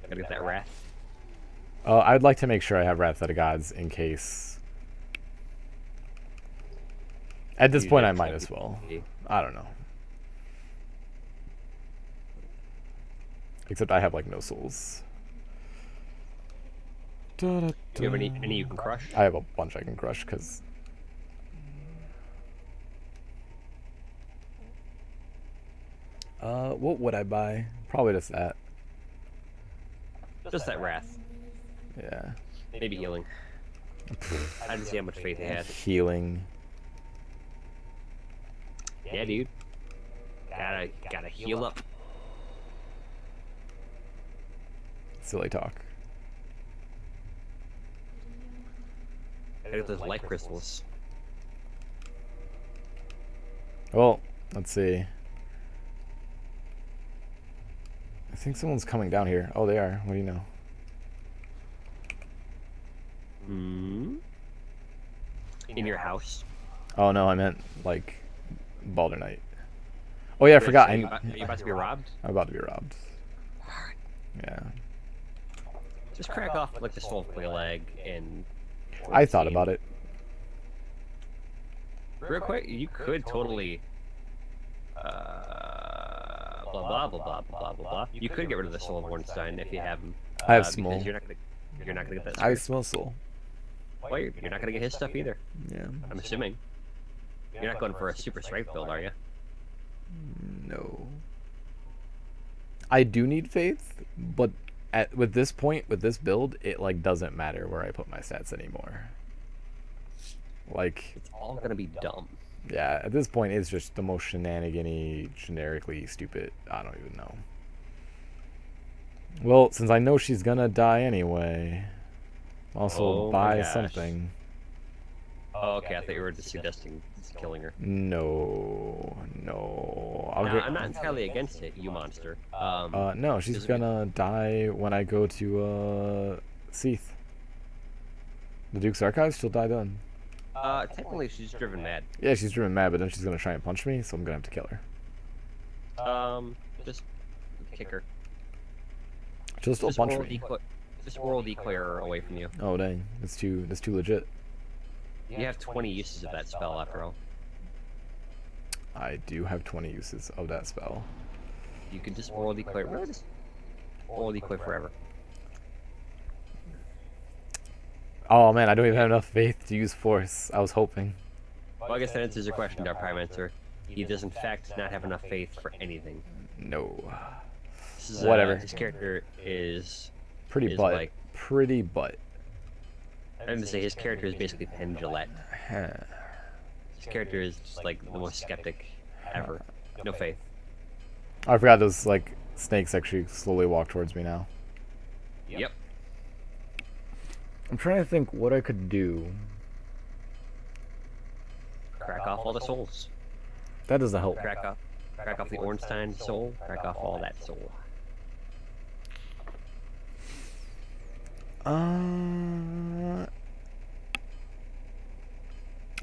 Gotta get that wrath. I'd like to make sure I have Wrath of the Gods in case. At this point, I might as well. I don't know. Except I have like no souls. Do you have any you can crush? I have a bunch I can crush because. What would I buy? Probably just that. Just that wrath. Yeah. Maybe healing. I didn't see how much faith he had. Healing. Yeah, dude. Gotta heal up. Silly talk. Gotta get those life crystals. Well, let's see. I think someone's coming down here. Oh, they are. What do you know? Hmm. In your house. Oh no, I meant like Baldur Knight. Oh yeah, I forgot. Are you about to be robbed? I'm about to be robbed. Yeah. Just crack off like the soul of your leg and. I thought about it. Real quick, you could totally. Blah blah blah blah blah blah blah. You could get rid of the soul of Ornstein if you have him. I have small. Because you're not gonna get that. I Spirit. smell soul. Well, you're not gonna get his stuff either. Yeah. I'm assuming. You're not going for a super strength build, are you? No. I do need faith, but with this point, with this build, it like doesn't matter where I put my stats anymore. Like, It's all gonna be dumb. yeah, at this point, it's just the most shenanigan-y, generically stupid. I don't even know. Well, since I know she's gonna die anyway, also Oh my buy gosh. something. Oh, okay, I thought you were just suggesting killing her. No, no. I'll No, get. I'm not entirely against it, you monster. No, she's Doesn't gonna die when I go to Seath. The Duke's Archives, she'll die then. Technically she's driven mad. Yeah, she's driven mad, but then she's gonna try and punch me, so I'm gonna have to kill her. Just kick her. She'll still Just punch oral me. decoy. Just oral decoy her away from you. Oh dang, that's too legit. You have 20 uses of that spell after all. I do have 20 uses of that spell. You could just oral decoy. Really, just oral decoy forever. Oh man, I don't even have enough faith to use force. I was hoping. Well, I guess that answers your question, Dark Pyromancer. He does in fact not have enough faith for anything. No. This is, Whatever. His character is Pretty is butt. like- Pretty butt. I'm gonna say his character is basically Penn Jillette. His character is just like the most skeptic ever. No faith. I forgot those like snakes actually slowly walk towards me now. Yep. I'm trying to think what I could do. Crack off all the souls. That doesn't help. Crack off the Ornstein soul. Crack off all that soul.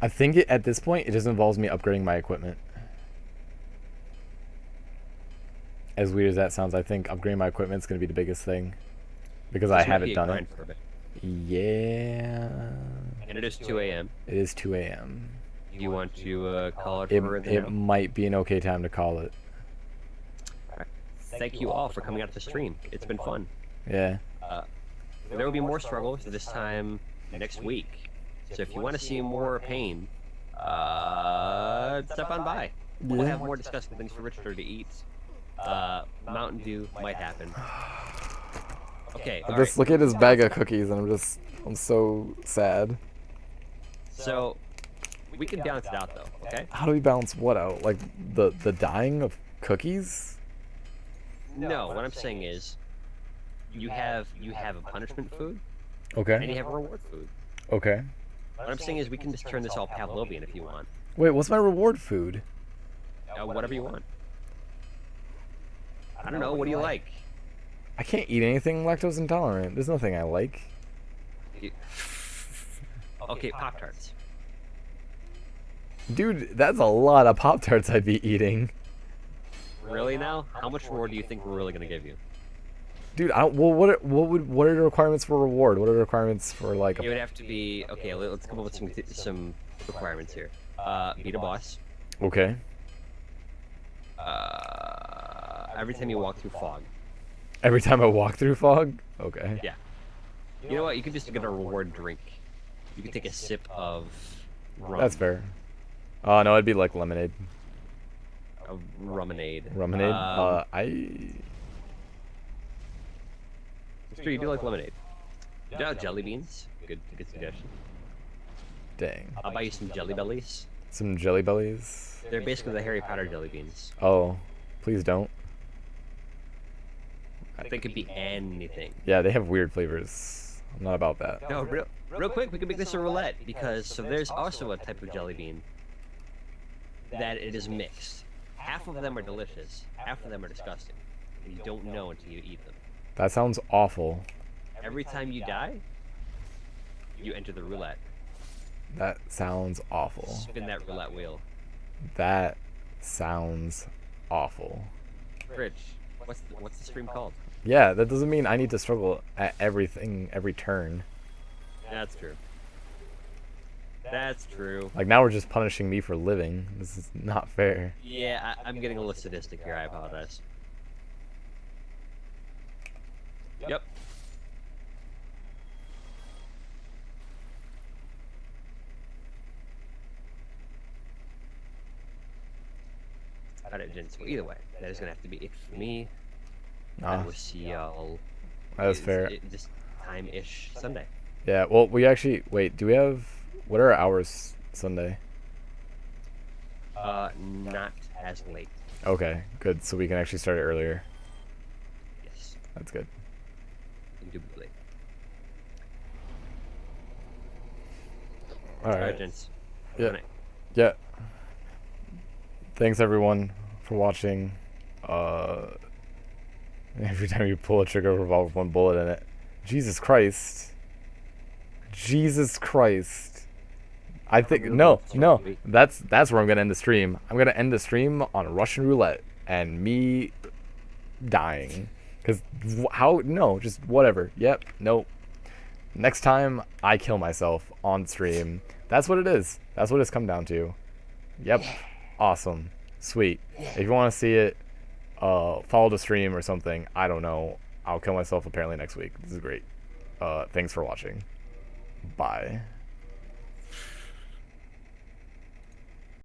I think at this point it just involves me upgrading my equipment. As weird as that sounds, I think upgrading my equipment is going to be the biggest thing because I This might haven't be a done it. grind for a bit. Yeah. And it is 2 a.m. It is 2 a.m. Do you want to call it It, for the it now? might be an okay time to call it. Thank you all for coming out to the stream. It's been fun. Yeah. There will be more struggles this time next week. So if you want to see more pain, Step on by. We'll Yeah. have more disgusting things for Richard to eat. Mountain Dew might happen. Okay, I all just right. look at his bag of cookies and I'm so sad. So we can balance it out, though. Okay. How do we balance what out? Like the dying of cookies? No, what I'm saying is, you have a punishment food and Okay. you have a reward food. Okay. What I'm saying is, we can just turn this all Pavlovian if you want. Wait, what's my reward food? Whatever you want. I don't know. What do you like? I can't eat anything lactose intolerant. There's nothing I like. You- Okay, Pop Tarts. Dude, that's a lot of Pop Tarts I'd be eating. Really now? How much more do you think we're really gonna give you? Dude, I don't. Well, what are the requirements for reward? What are the requirements for like? It would have to be okay. Let's come up with some requirements here. Beat a boss. Okay. Every time you walk through fog. Every time I walk through fog. Okay. Yeah. You know what? You could just get a reward drink. You could take a sip of rum. That's fair. No, it'd be like lemonade. A ruminade. Lemonade. Sure, you do like lemonade. You know jelly beans? Good suggestion. Dang. I'll buy you some jelly bellies. Some jelly bellies. They're basically the Harry Potter jelly beans. Oh, please don't. They could be anything. Yeah, they have weird flavors. I'm not about that. No, real quick, we can make this a roulette because there's also a type of jelly bean that it is mixed. Half of them are delicious, half of them are disgusting, and you don't know until you eat them. That sounds awful. Every time you die, you enter the roulette. That sounds awful. Spin that roulette wheel. That sounds awful. Rich, what's the stream called? Yeah, that doesn't mean I need to struggle at everything every turn. That's true. That's true. Like now we're just punishing me for living. This is not fair. Yeah, I'm getting a little sadistic here. I apologize. Yep. Alright, gents. Well, either way, that is gonna have to be it for me. I Ah, will see y'all. that is fair. This time-ish Sunday. Yeah, well, we actually... Wait, do we have... What are our hours Sunday? Not as late. Okay, good. So we can actually start it earlier. Yes, That's good. indubitably. Alright. gents. Yeah. Good night. Yeah. Thanks, everyone, for watching. Every time you pull a trigger, revolve with one bullet in it. Jesus Christ. Jesus Christ. I think no. That's where I'm gonna end the stream. I'm gonna end the stream on Russian roulette and me dying. Cause how? No, just whatever. Yep. Nope. Next time I kill myself on stream. That's what it is. That's what it's come down to. Yep. Awesome. Sweet. If you want to see it, follow the stream or something. I don't know. I'll kill myself apparently next week. This is great. Thanks for watching. Bye.